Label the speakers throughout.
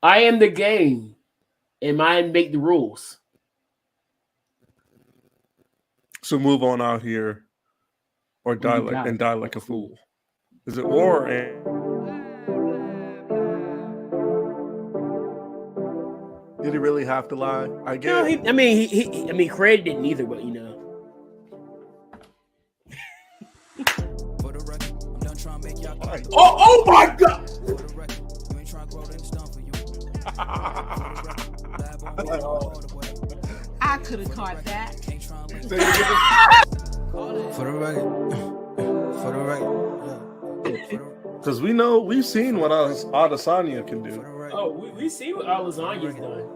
Speaker 1: I am the game, and mine make the rules.
Speaker 2: So move on out here, or
Speaker 1: Or
Speaker 2: die
Speaker 1: you
Speaker 2: like
Speaker 1: die
Speaker 2: and die
Speaker 1: like
Speaker 2: like
Speaker 1: a
Speaker 2: a
Speaker 1: fool.
Speaker 2: fool. Is it war or did he really have to lie? I
Speaker 1: No,
Speaker 2: get.
Speaker 1: I mean, Craig didn't either, but you know.
Speaker 3: For the record, I'm done trying to make y'all
Speaker 2: Why?
Speaker 3: comfortable.
Speaker 1: Oh my God!
Speaker 3: For the record, you ain't trying to grow them stuff for you. Lab on me, all the way.
Speaker 4: I could have caught that.
Speaker 3: Ain't trying to look
Speaker 2: Say it again.
Speaker 3: for the record. For the record.
Speaker 2: Because we've seen what Adesanya can
Speaker 3: For
Speaker 2: do.
Speaker 3: the record.
Speaker 1: Oh, we see what our lasagna's done.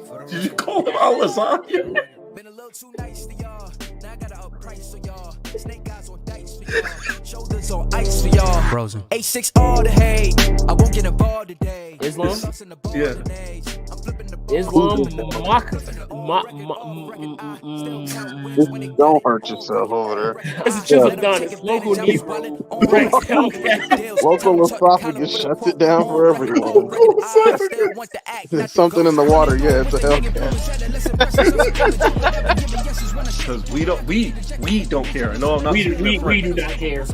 Speaker 3: For the
Speaker 2: Did you
Speaker 3: record.
Speaker 2: call him Adesanya?
Speaker 3: Been a little too nice to y'all. Now I gotta up price for y'all. Snake eyes on dice for y'all. Shoulders on ice for y'all. Frozen. A6 all the hate. I won't get involved today.
Speaker 1: Islam?
Speaker 2: Yeah.
Speaker 3: I'm flipping the
Speaker 1: Islam,
Speaker 5: Don't hurt yourself over there.
Speaker 1: it's a
Speaker 5: Yeah.
Speaker 1: chisel done. It's local Negro. Right, okay.
Speaker 5: Local esophagus shuts it down for everyone.
Speaker 2: Local esophagus.
Speaker 5: There's something in the water. Yeah, it's a Hellcat.
Speaker 2: Because we don't care. No, I'm not
Speaker 1: We
Speaker 2: speaking
Speaker 1: we,
Speaker 2: in
Speaker 1: we
Speaker 2: French.
Speaker 1: do not care.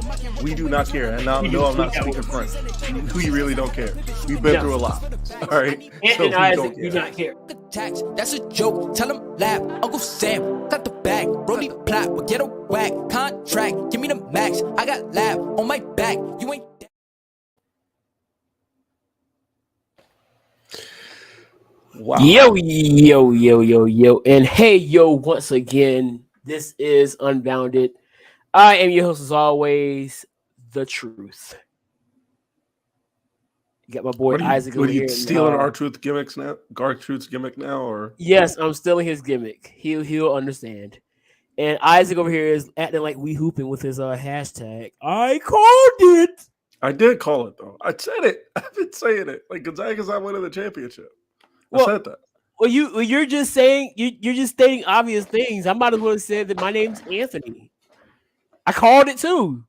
Speaker 2: We do not care. And now
Speaker 1: We
Speaker 2: no,
Speaker 1: do-
Speaker 2: I'm not
Speaker 1: we don't.
Speaker 2: speaking French. We really don't care. We've been
Speaker 1: No.
Speaker 2: through a lot. All right.
Speaker 1: Ant
Speaker 2: So
Speaker 1: and
Speaker 2: we
Speaker 1: Isaac
Speaker 2: don't
Speaker 1: do
Speaker 2: care.
Speaker 1: not care.
Speaker 3: Tax, that's a joke. Tell him laugh. Uncle Sam, got the bag. Brody plot, but get a whack. Contract, give me the max. I got lab on my back. You ain't.
Speaker 2: Wow.
Speaker 1: Yo. And hey, yo, once again, this is Unbounded. I am your host, as always, The Truth. You got my boy
Speaker 2: What are
Speaker 1: Isaac
Speaker 2: you
Speaker 1: over here.
Speaker 2: stealing
Speaker 1: And,
Speaker 2: our truth gimmicks now? Gar Truth's gimmick now, or
Speaker 1: yes, I'm stealing his gimmick. He'll understand. And Isaac over here is acting like we hooping with his hashtag. I called it.
Speaker 2: I did call it though. I said it. I've been saying it. Like Gonzaga's not winning the championship. I
Speaker 1: Well,
Speaker 2: said that.
Speaker 1: well, you're just saying you're just stating obvious things. I might as well have said that my name's Anthony. I called it too.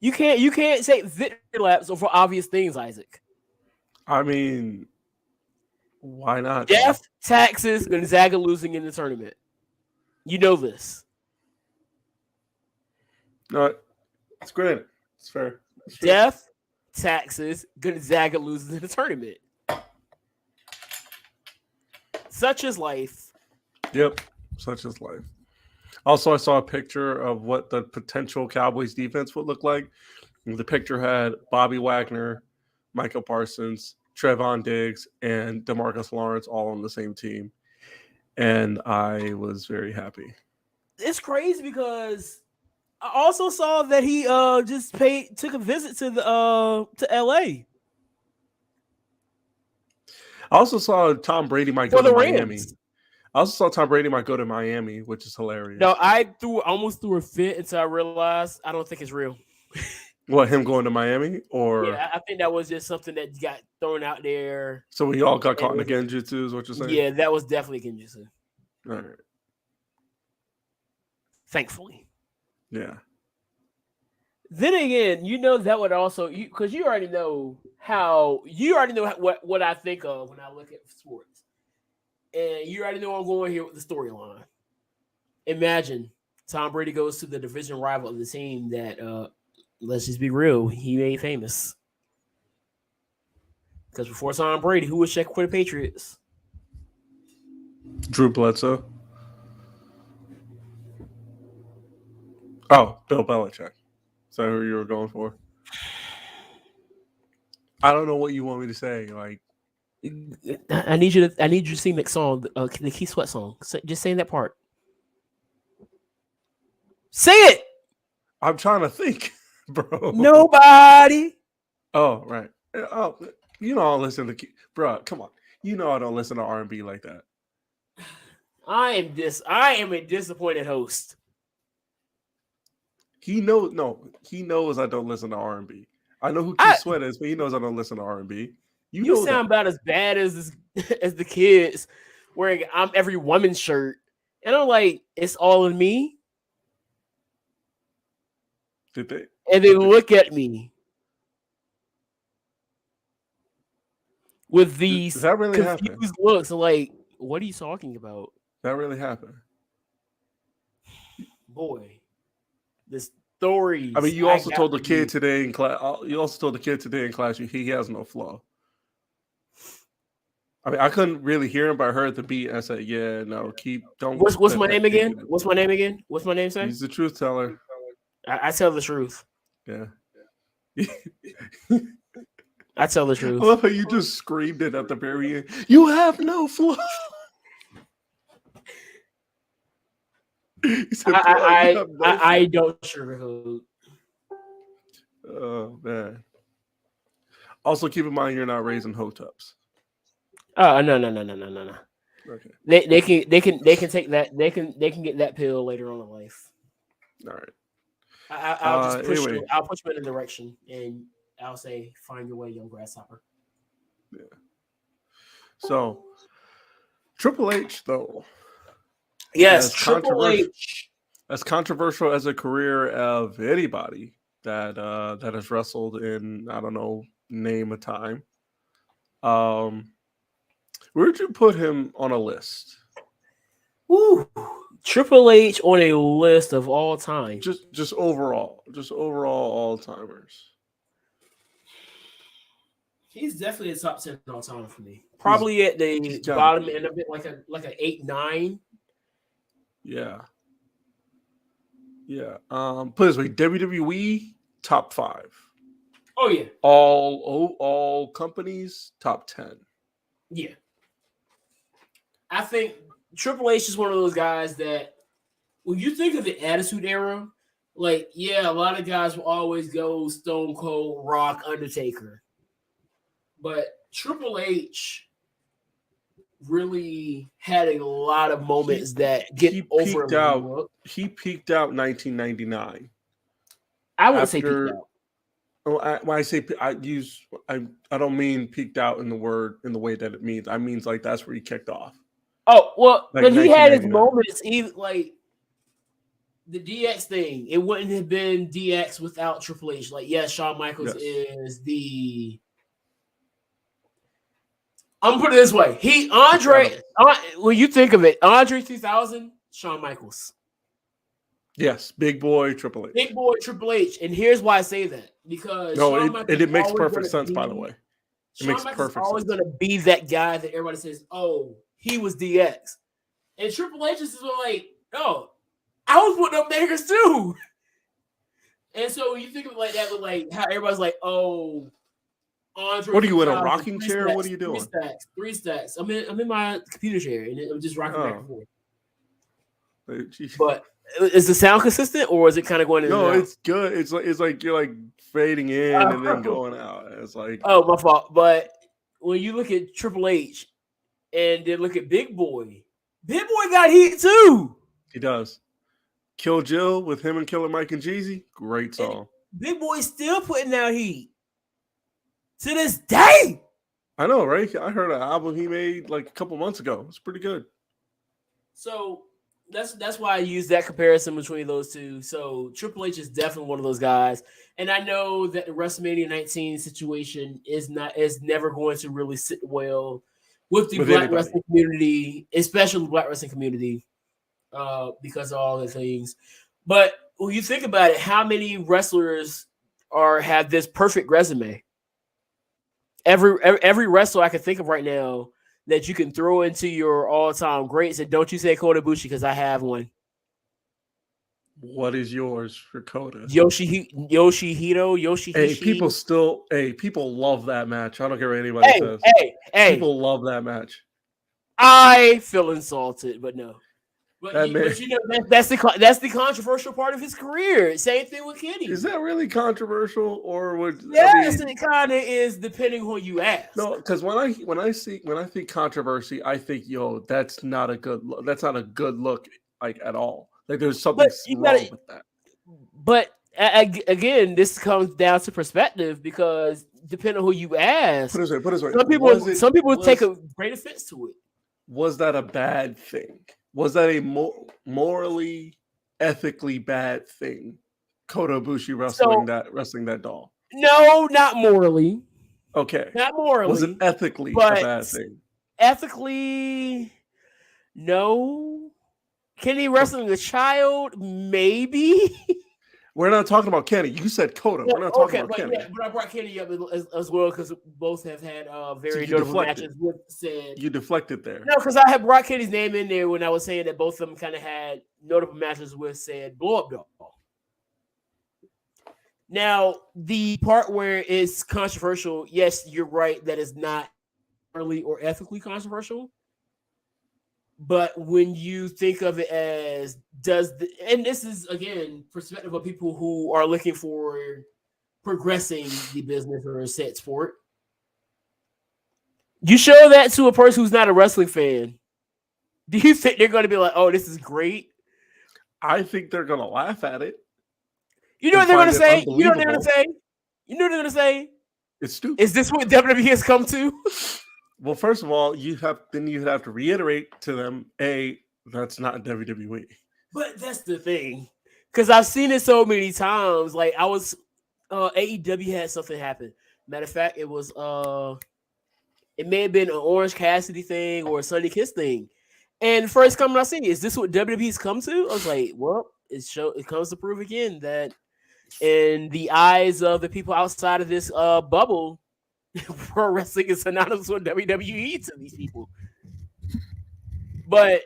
Speaker 1: You can't say victory laps for obvious things, Isaac.
Speaker 2: I mean, why not?
Speaker 1: Death, taxes, Gonzaga losing in the tournament. You know this.
Speaker 2: No, it's granted. It's fair. It's true.
Speaker 1: Death, taxes, Gonzaga loses in the tournament. Such is life.
Speaker 2: Yep. Such is life. Also, I saw a picture of what the potential Cowboys defense would look like. The picture had Bobby Wagner, Michael Parsons, Trevon Diggs, and DeMarcus Lawrence all on the same team. And I was very happy.
Speaker 1: It's crazy because I also saw that he just took a visit to the to LA.
Speaker 2: I also saw Tom Brady might go
Speaker 1: For
Speaker 2: to
Speaker 1: the
Speaker 2: Miami.
Speaker 1: Rams.
Speaker 2: I also saw Tom Brady might go to Miami, which is hilarious.
Speaker 1: No, I almost threw a fit until I realized I don't think it's real.
Speaker 2: What, him going to Miami? Or
Speaker 1: Yeah, I think that was just something that got thrown out there.
Speaker 2: so we all got caught in the genjutsu is what you're saying?
Speaker 1: Yeah, that was definitely Genjutsu.
Speaker 2: All right.
Speaker 1: Thankfully.
Speaker 2: Yeah.
Speaker 1: Then again, you know that would also because you already know what I think of when I look at sports, and you already know I'm going here with the storyline. Imagine Tom Brady goes to the division rival of the team that, let's just be real, he made famous. Because before Tom Brady, who was checking for the Patriots?
Speaker 2: Drew Bledsoe. Oh, Bill Belichick. Is that who you were going for? I don't know what you want me to say. Like,
Speaker 1: I need you to sing that song, the Key Sweat song. Just saying that part. Say it.
Speaker 2: I'm trying to think, bro.
Speaker 1: Nobody.
Speaker 2: Oh, right. Oh, you know I don't listen to bro. Come on. You know I don't listen to R&B like that.
Speaker 1: I am a disappointed host.
Speaker 2: He knows. No, he knows I don't listen to R&B. I know who Keith Sweat is, but he knows I don't listen to R&B. You know
Speaker 1: sound about as bad as as the kids wearing "I'm Every Woman's" shirt, and I'm like, it's all in me.
Speaker 2: Did they?
Speaker 1: And they look at me. with these
Speaker 2: Does that really
Speaker 1: confused
Speaker 2: happen?
Speaker 1: looks. Like, what are you talking about,
Speaker 2: That really happened.
Speaker 1: boy? The stories.
Speaker 2: I mean, you
Speaker 1: I
Speaker 2: also
Speaker 1: got
Speaker 2: told the
Speaker 1: for
Speaker 2: kid
Speaker 1: you.
Speaker 2: today in class. You also told the kid today in class he has no flow. I mean, I couldn't really hear him, but I heard the beat. And I said, "Yeah, no, don't."
Speaker 1: What's
Speaker 2: let
Speaker 1: my
Speaker 2: that
Speaker 1: name
Speaker 2: kid
Speaker 1: again?
Speaker 2: get it."
Speaker 1: What's my name again? What's my name say?
Speaker 2: He's the truth teller.
Speaker 1: I tell the truth.
Speaker 2: Yeah.
Speaker 1: I tell the
Speaker 2: I
Speaker 1: truth.
Speaker 2: love how you just screamed it at the very end. You have no flow. He said, "Bro, you have no flow."
Speaker 1: I don't sugarcoat.
Speaker 2: Oh man. Also, keep in mind you're not raising hotups.
Speaker 1: Oh no.
Speaker 2: Okay.
Speaker 1: They can take that they can get that pill later on in life.
Speaker 2: All right.
Speaker 1: I'll just push
Speaker 2: Anyway.
Speaker 1: you. I'll push you in a direction, and I'll say, "Find your way, young grasshopper."
Speaker 2: Yeah. So, Triple H though.
Speaker 1: Yes,
Speaker 2: as
Speaker 1: Triple H.
Speaker 2: As controversial as a career of anybody that has wrestled in, I don't know, name a time. Where'd you put him on a list?
Speaker 1: Woo. Triple H on a list of all time.
Speaker 2: Just overall all timers.
Speaker 1: He's definitely a top 10 all time for me. Probably at the bottom end of it, like a 8-9.
Speaker 2: Yeah. Yeah. Put it this way, WWE top 5.
Speaker 1: Oh yeah.
Speaker 2: All companies top 10.
Speaker 1: Yeah. I think Triple H is one of those guys that when you think of the Attitude Era, like, yeah, a lot of guys will always go Stone Cold, Rock, Undertaker. But Triple H really had a lot of moments that get overlooked.
Speaker 2: He peaked out 1999.
Speaker 1: I wouldn't say peaked out.
Speaker 2: When I say I don't mean peaked out in the way that it means. I mean like that's where he kicked off.
Speaker 1: Oh well,
Speaker 2: like
Speaker 1: but he had his moments. Even like the DX thing, it wouldn't have been DX without Triple H. Like, yes, Shawn Michaels is the. I'm gonna put it this way: when you think of it, Andre 3000, Shawn Michaels.
Speaker 2: Yes, Big Boy Triple H.
Speaker 1: Big Boy Triple H, and here's why I say that because
Speaker 2: it makes perfect sense. By the way, it makes perfect sense.
Speaker 1: Always going to be that guy that everybody says, "Oh, he was DX," and Triple H is like, "Oh, I was putting up makers too." And so you think of it like that, but like how everybody's like, "Oh, Andre."
Speaker 2: What are you in a rocking chair? What are you doing?
Speaker 1: Three stacks. I'm in my computer chair and I'm just rocking back and forth. But is the sound consistent or is it kind of going in?
Speaker 2: No, it's good. It's like you're like fading in and then going out. It's like,
Speaker 1: oh, my fault. But when you look at Triple H and then look at Big Boy got heat too.
Speaker 2: He does. Kill Jill with him and Killer Mike and Jeezy, great song.
Speaker 1: And Big Boy's still putting out heat to this day.
Speaker 2: I know, right? I heard an album he made like a couple months ago. It's pretty good.
Speaker 1: So that's why I use that comparison between those two. So Triple H is definitely one of those guys, and I know that the WrestleMania 19 situation is never going to really sit well with the Black wrestling community, especially the Black wrestling community, because of all the things. But when you think about it, how many wrestlers have this perfect resume? Every wrestler I can think of right now that you can throw into your all-time greats, and don't you say Kota Ibushi because I have one.
Speaker 2: What is yours for Kota?
Speaker 1: Yoshihito.
Speaker 2: Hey, people love that match. I don't care what anybody says.
Speaker 1: Hey,
Speaker 2: people love that match.
Speaker 1: I feel insulted, but no. But you know that's the controversial part of his career. Same thing with Kenny.
Speaker 2: Is that really controversial, or would?
Speaker 1: Yes, it kind of is, depending who you ask.
Speaker 2: No, because when I think controversy, I think that's not a good look like at all. Like there's something wrong with that.
Speaker 1: But again, this comes down to perspective because depending on who you ask,
Speaker 2: put it this way.
Speaker 1: Some people take a great offense to it.
Speaker 2: Was that a bad thing? Was that a morally, ethically bad thing? Kota Ibushi wrestling that doll?
Speaker 1: No, not morally.
Speaker 2: Okay.
Speaker 1: Not morally.
Speaker 2: Was it ethically a
Speaker 1: but
Speaker 2: bad thing?
Speaker 1: Ethically, no. Kenny wrestling a child, maybe.
Speaker 2: We're not talking about Kenny. You said Coda. We're not talking about Kenny.
Speaker 1: Yeah, but I brought Kenny up as well because both have had very
Speaker 2: you
Speaker 1: notable
Speaker 2: deflected.
Speaker 1: matches with said.
Speaker 2: You deflected there.
Speaker 1: No, because I had brought Kenny's name in there when I was saying that both of them kind of had notable matches with said blow up doll. Now, the part where it's controversial, yes, you're right that it's not morally or ethically controversial. But when you think of it as and this is again perspective of people who are looking for progressing the business or a set sport, you show that to a person who's not a wrestling fan. Do you think they're going to be like, "Oh, this is great"?
Speaker 2: I think they're going to laugh at it.
Speaker 1: You know what they're going to say? You know what they're going to say? You know what they're going to say?
Speaker 2: It's stupid.
Speaker 1: Is this what WWE has come to?
Speaker 2: Well, first of all, you'd have to reiterate to them, that's not WWE.
Speaker 1: But that's the thing, because I've seen it so many times. Like I was, AEW had something happen. Matter of fact, it was it may have been an Orange Cassidy thing or a Sunny Kiss thing. And first comment I see, is this what WWE's come to? I was like, well, it comes to prove again that in the eyes of the people outside of this bubble, pro wrestling is synonymous with WWE to these people. But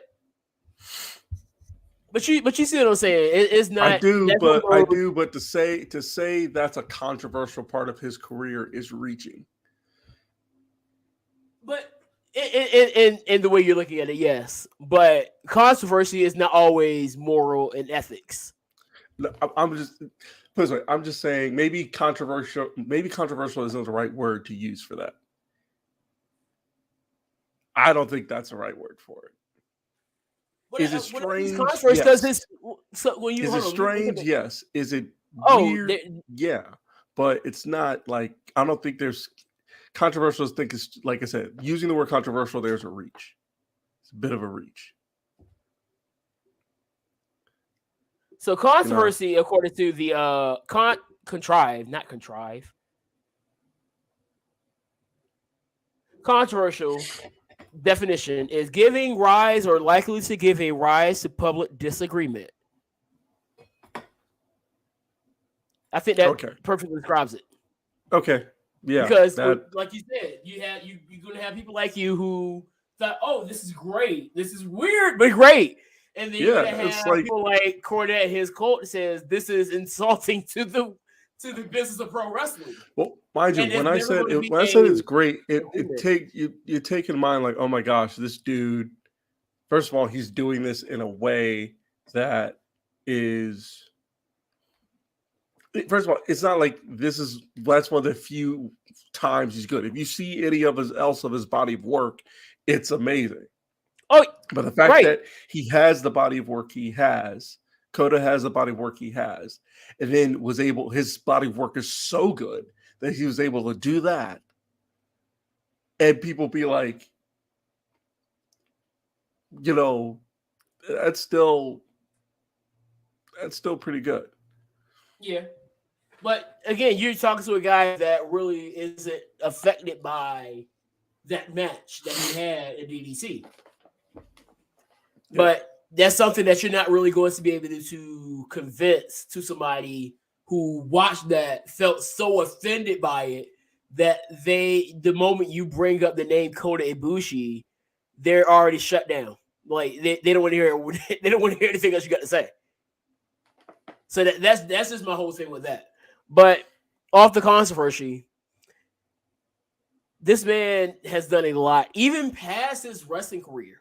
Speaker 1: you see what I'm saying? It's not.
Speaker 2: I do, but to say that's a controversial part of his career is reaching.
Speaker 1: But in the way you're looking at it, yes. But controversy is not always moral and ethics.
Speaker 2: I'm just saying maybe controversial isn't the right word to use for that. I don't think that's the right word for it. Is it strange? Yes. Is it strange? Yes. Is it weird? Yeah. But it's not like, I don't think there's controversial. I think it's, like I said, using the word controversial, there's a reach. It's a bit of a reach.
Speaker 1: So controversy, according to the controversial definition is giving rise or likely to give a rise to public disagreement. I think that perfectly describes it.
Speaker 2: Okay. Yeah.
Speaker 1: Because like you said, you're gonna have people like you who thought, oh, this is great. This is weird, but great. And then you're gonna have people like Cornette, his cult says this is insulting to the business of pro wrestling.
Speaker 2: Well, mind you, when I said it's great, you take in mind like, oh my gosh, this dude. First of all, he's doing this in a way that is. First of all, it's not like that's one of the few times he's good. If you see any of his body of work, it's amazing.
Speaker 1: Oh,
Speaker 2: but the fact that he has the body of work he has, Coda has the body of work he has, and then his body of work is so good that he was able to do that. And people be like, that's still pretty good.
Speaker 1: Yeah. But again, you're talking to a guy that really isn't affected by that match that he had in DDC. But that's something that you're not really going to be able to convince to somebody who watched that, felt so offended by it that the moment you bring up the name Kota Ibushi, they're already shut down. Like they don't want to hear it. They don't want to hear anything else you got to say. So that's just my whole thing with that. But off the controversy, this man has done a lot, even past his wrestling career.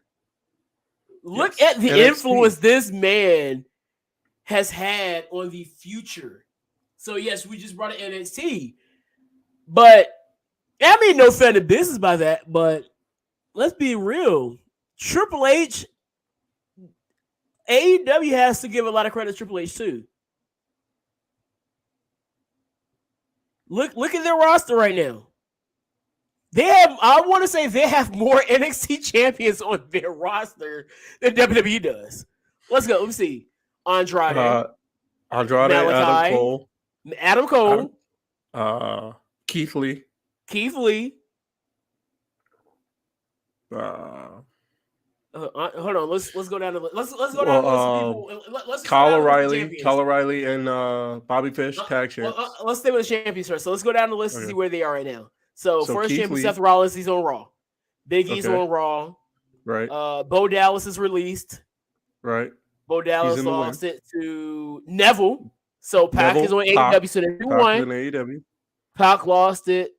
Speaker 1: Look at the influence this man has had on the future. So, yes, we just brought in NXT. But, I mean, no fan of business by that, but let's be real. Triple H, AEW has to give a lot of credit to Triple H, too. Look at their roster right now. I want to say they have more NXT champions on their roster than WWE does. Let's go. Let me see. Andrade,
Speaker 2: Malachi, Adam Cole,
Speaker 1: Keith Keith Lee.
Speaker 2: Hold
Speaker 1: Hold on. Let's go down the let's go down the list of people. Let's
Speaker 2: Kyle
Speaker 1: O'Reilly,
Speaker 2: and Bobby Fish tag champs.
Speaker 1: Let's stay with the champions first. So let's go down the list and see where they are right now. So first
Speaker 2: Keith
Speaker 1: champion
Speaker 2: Lee.
Speaker 1: Seth Rollins, he's on Raw. Big E's on Raw.
Speaker 2: Right.
Speaker 1: Bo Dallas is released.
Speaker 2: Right.
Speaker 1: Bo Dallas lost it to Neville. So Pac is on AEW. So they won.
Speaker 2: AEW.
Speaker 1: Pac lost it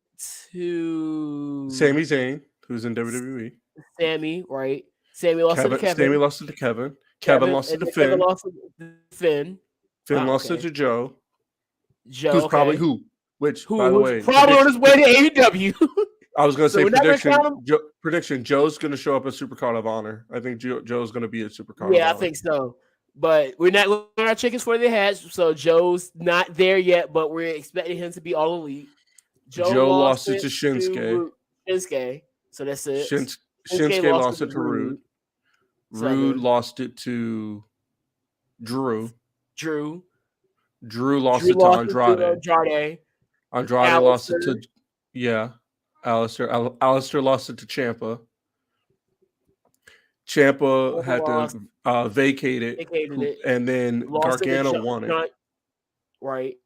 Speaker 1: to
Speaker 2: Sami Zayn, who's in WWE.
Speaker 1: Sammy, right? Sammy lost it to Kevin.
Speaker 2: Sammy lost it to Kevin. Kevin lost it to Finn.
Speaker 1: Kevin lost it to Finn.
Speaker 2: Finn lost it to Joe.
Speaker 1: Joe,
Speaker 2: who's probably Which, by the way,
Speaker 1: probably on his way to AEW.
Speaker 2: I was going to say prediction. Joe's going to show up as Supercard of Honor. I think Joe's going to be a Supercard.
Speaker 1: Yeah, I think so. But we're not looking at our chickens for the hatch, so Joe's not there yet. But we're expecting him to be all elite. Joe
Speaker 2: lost it to Shinsuke.
Speaker 1: So that's it.
Speaker 2: Shinsuke lost it to Rude. Rude lost it to Drew. Drew lost it to Andrade. Andrade lost it to Alistair lost it to Ciampa. Ciampa had to vacate it, and then Gargano won it.
Speaker 1: Right.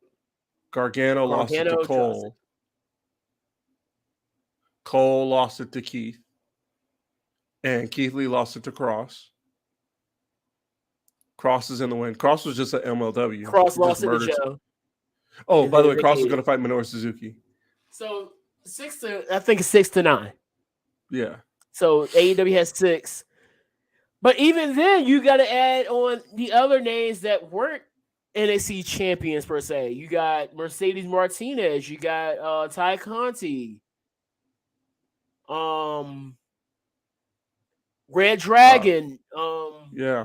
Speaker 2: Gargano lost it to Cole. Cole lost it to Keith. And Keith Lee lost it to Cross. Cross is in the win. Cross was just an MLW.
Speaker 1: Cross lost it to Joe.
Speaker 2: Oh, by the way, Cross is going to fight Minoru Suzuki.
Speaker 1: So 6-9.
Speaker 2: Yeah.
Speaker 1: So AEW has 6. But even then, you got to add on the other names that weren't NXT champions per se. You got Mercedes Martinez. You got Ty Conti. Red Dragon.
Speaker 2: Yeah.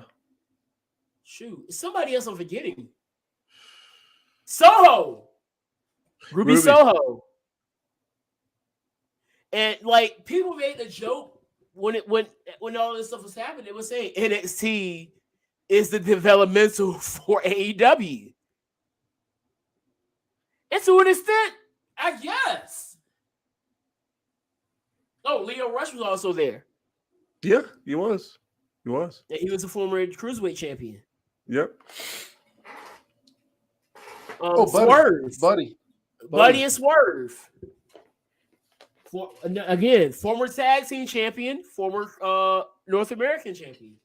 Speaker 1: Shoot, somebody else I'm forgetting. Soho. Ruby Soho. And like people made the joke when all this stuff was happening, it was saying NXT is the developmental for AEW. And to an extent, I guess. Oh, Leo Rush was also there.
Speaker 2: Yeah, he was.
Speaker 1: And he was a former cruiserweight champion.
Speaker 2: Yep.
Speaker 1: Swerve.
Speaker 5: Buddy
Speaker 1: and Swerve. Again, former tag team champion, former North American champion.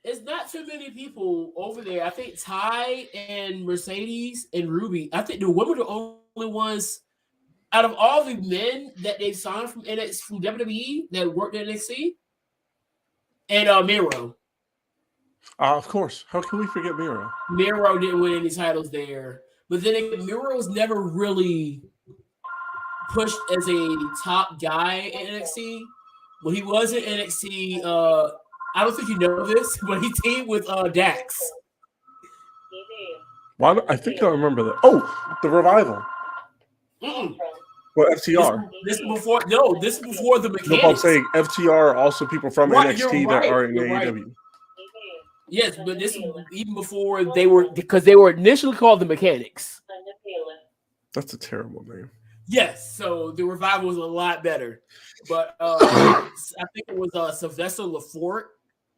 Speaker 1: It's not too many people over there. I think Ty and Mercedes and Ruby. I think the women are the only ones out of all the men that they signed from WWE that worked at NXT. And Miro.
Speaker 2: Of course. How can we forget Miro?
Speaker 1: Miro didn't win any titles there. But then Miro was never really pushed as a top guy in NXT. When he was in NXT, I don't think you know this, but he teamed with Dax.
Speaker 2: Why? I think I remember that. Oh, the Revival. Well, FTR.
Speaker 1: This is before the Mechanics.
Speaker 2: No, I'm saying FTR are also people from NXT that are in AEW.
Speaker 1: Right. Yes, but this was even before they were, because they were initially called the Mechanics.
Speaker 2: That's a terrible name.
Speaker 1: Yes, so the Revival was a lot better. But I think it was Sylvester LaForte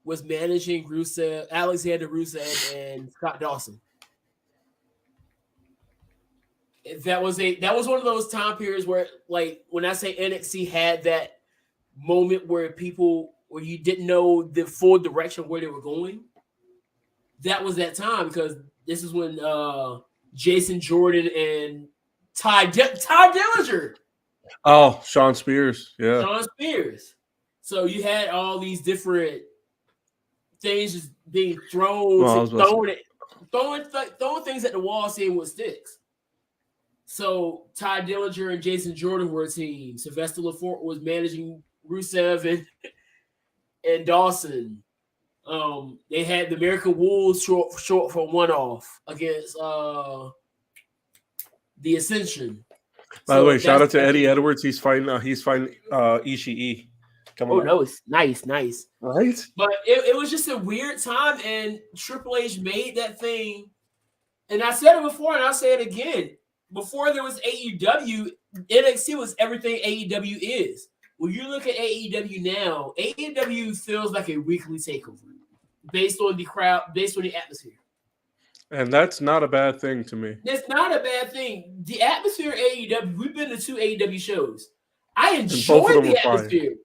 Speaker 1: was managing Rusev, Alexander Rusev, and Scott Dawson. That was one of those time periods where, like, when I say NXT had that moment where you didn't know the full direction where they were going. That was that time, because this is when Jason Jordan and Ty Dillinger.
Speaker 2: Oh, Sean Spears. Yeah.
Speaker 1: Sean Spears. So you had all these different things just being thrown, throwing things at the wall, seeing what sticks. So Ty Dillinger and Jason Jordan were a team. Sylvester LaForte was managing Rusev and Dawson. They had the American Wolves short for one-off against the Ascension.
Speaker 2: By the way, shout out to Eddie Edwards. He's fighting Ishii. Come on.
Speaker 1: Oh, no, it's nice.
Speaker 2: Right?
Speaker 1: But it was just a weird time, and Triple H made that thing. And I said it before, and I'll say it again. Before there was AEW, NXT was everything AEW is. When you look at AEW now, AEW feels like a weekly takeover based on the crowd, based on the atmosphere.
Speaker 2: And that's not a bad thing to me.
Speaker 1: It's not a bad thing. The atmosphere of AEW, we've been to 2 AEW shows. I enjoy the atmosphere.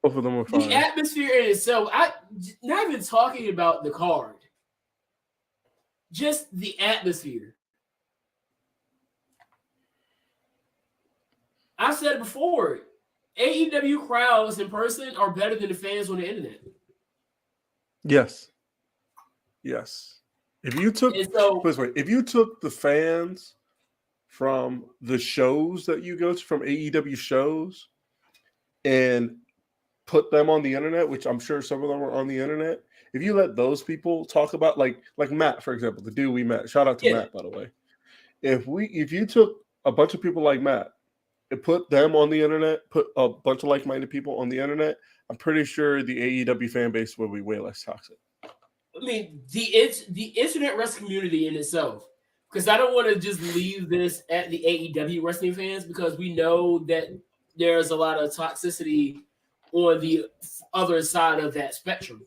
Speaker 2: Both of them were fine.
Speaker 1: The atmosphere in itself, not even talking about the card, just the atmosphere. I've said it before, AEW crowds in person are better than the fans on the internet.
Speaker 2: Yes. If you took the fans from the shows that you go to, from AEW shows, and put them on the internet, which I'm sure some of them are on the internet, if you let those people talk about, like Matt, for example, the dude we met, shout out to Matt, by the way. If you took a bunch of people like Matt and put them on the internet, put a bunch of like-minded people on the internet, I'm pretty sure the AEW fan base will be way less toxic.
Speaker 1: I mean, the internet wrestling community in itself, because I don't want to just leave this at the AEW wrestling fans, because we know that there's a lot of toxicity on the other side of that spectrum.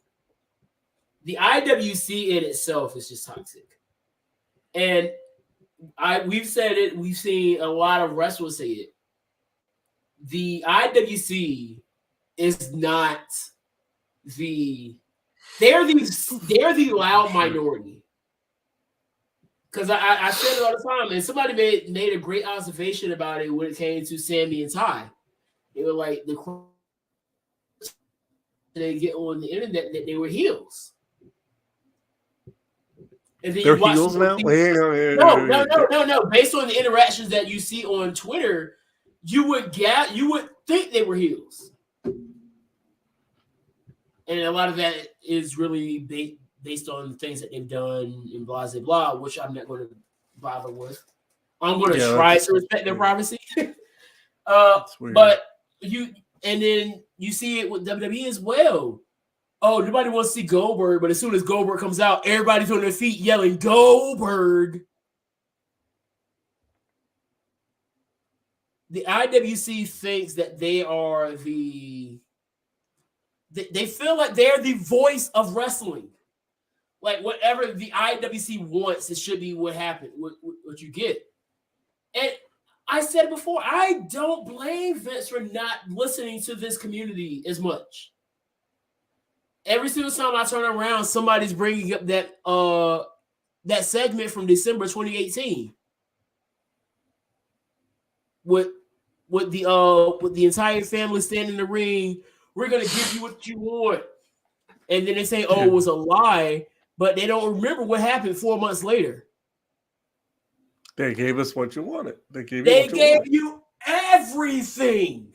Speaker 1: The IWC in itself is just toxic. And we've said it, we've seen a lot of wrestlers say it. The IWC is not they're the loud minority. Because I said it all the time, and somebody made a great observation about it when it came to Sammy and Ty. They were like, they get on the internet that they were heels. And then
Speaker 2: they're heels now?
Speaker 1: No. Based on the interactions that you see on Twitter, you would think they were heels. And a lot of that is really based on things that they've done in blah, blah, blah, which I'm not going to bother with. I'm going to try to respect their privacy. But then you see it with WWE as well. Oh, nobody wants to see Goldberg, but as soon as Goldberg comes out, everybody's on their feet yelling, Goldberg. The IWC thinks that they are they feel like they're the voice of wrestling. Like whatever the IWC wants, it should be what happened, what you get. And I said it before, I don't blame Vince for not listening to this community as much. Every single time I turn around, somebody's bringing up that segment from December 2018 with the entire family standing in the ring. We're gonna give you what you want, and then they say, "Oh, it was a lie," but they don't remember what happened 4 months later.
Speaker 2: They gave us what you wanted. They gave
Speaker 1: you everything.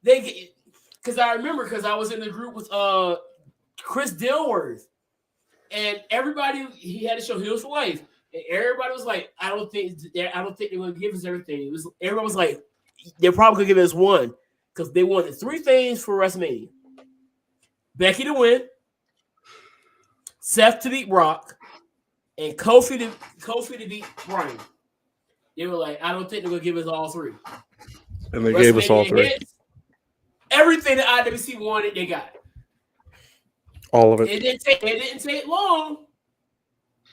Speaker 1: Because I remember, because I was in the group with Chris Dilworth, and everybody, he had to show Heels for Life, and everybody was like, "I don't think they're going to give us everything." Everyone was like, "They're probably going to give us one." Because they wanted 3 things for WrestleMania: Becky to win, Seth to beat Brock, and Kofi to beat Bryan. They were like, I don't think they're going to give us all 3.
Speaker 2: And they gave us all 3.
Speaker 1: Hits, everything that IWC wanted, they got.
Speaker 2: All of it.
Speaker 1: It didn't take long.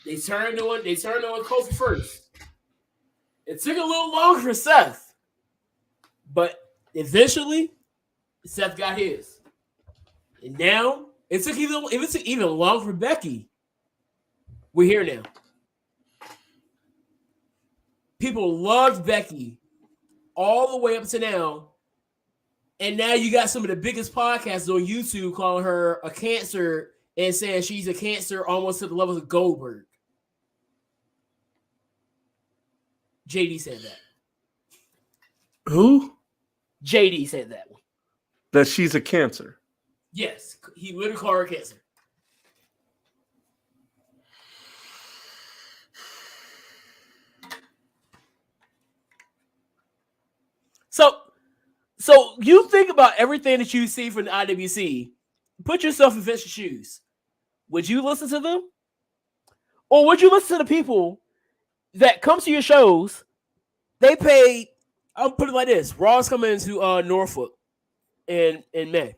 Speaker 1: They turned on Kofi first. It took a little longer for Seth, but eventually, Seth got his. And now, it took even longer for Becky. We're here now. People loved Becky all the way up to now. And now you got some of the biggest podcasts on YouTube calling her a cancer and saying she's a cancer almost to the levels of Goldberg. JD said that.
Speaker 2: Who?
Speaker 1: JD said that one.
Speaker 2: That she's a cancer.
Speaker 1: Yes, he literally called her cancer. So you think about everything that you see from the IWC. Put yourself in Vince's shoes. Would you listen to them? Or would you listen to the people that come to your shows? They paid I'll put it like this: Raw's coming to Norfolk in May.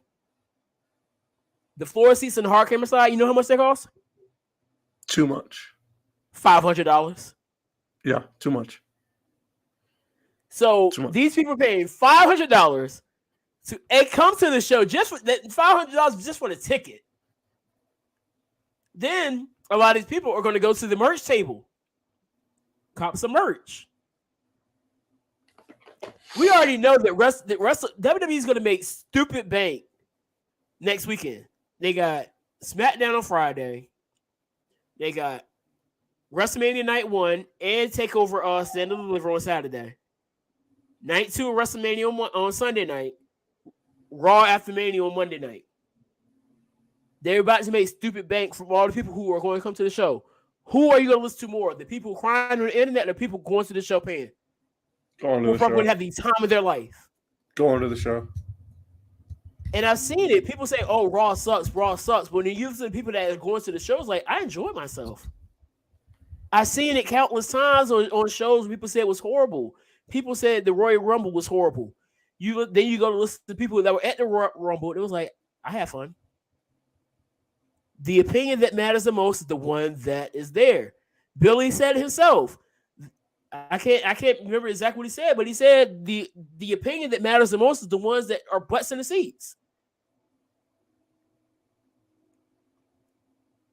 Speaker 1: The floor seats and the hard camera side, you know how much they cost?
Speaker 2: Too much.
Speaker 1: $500.
Speaker 2: Yeah, too much.
Speaker 1: So
Speaker 2: Too much.
Speaker 1: these people are paying $500 to come to the show just for that $500 just for the ticket. Then a lot of these people are going to go to the merch table, cop some merch. We already know that WWE is going to make stupid bank next weekend. They got SmackDown on Friday. They got WrestleMania Night 1 and TakeOver Stand and Deliver on Saturday. Night 2 of WrestleMania on Sunday night. Raw after Mania on Monday night. They're about to make stupid bank from all the people who are going to come to the show. Who are you going to listen to more? The people crying on the internet or the people going to the show paying?
Speaker 2: Going to
Speaker 1: Who
Speaker 2: the
Speaker 1: probably
Speaker 2: show.
Speaker 1: have the time of their life.
Speaker 2: Going to the show.
Speaker 1: And I've seen it. People say, oh, Raw sucks, Raw sucks. But when you listen to people that are going to the shows, like, I enjoy myself. I've seen it countless times on shows. People said it was horrible. People said the Royal Rumble was horrible. Then you go to listen to people that were at the Royal Rumble. It was like, I had fun. The opinion that matters the most is the one that is there. Billy said it himself. I can't remember exactly what he said, but he said the opinion that matters the most is the ones that are butts in the seats.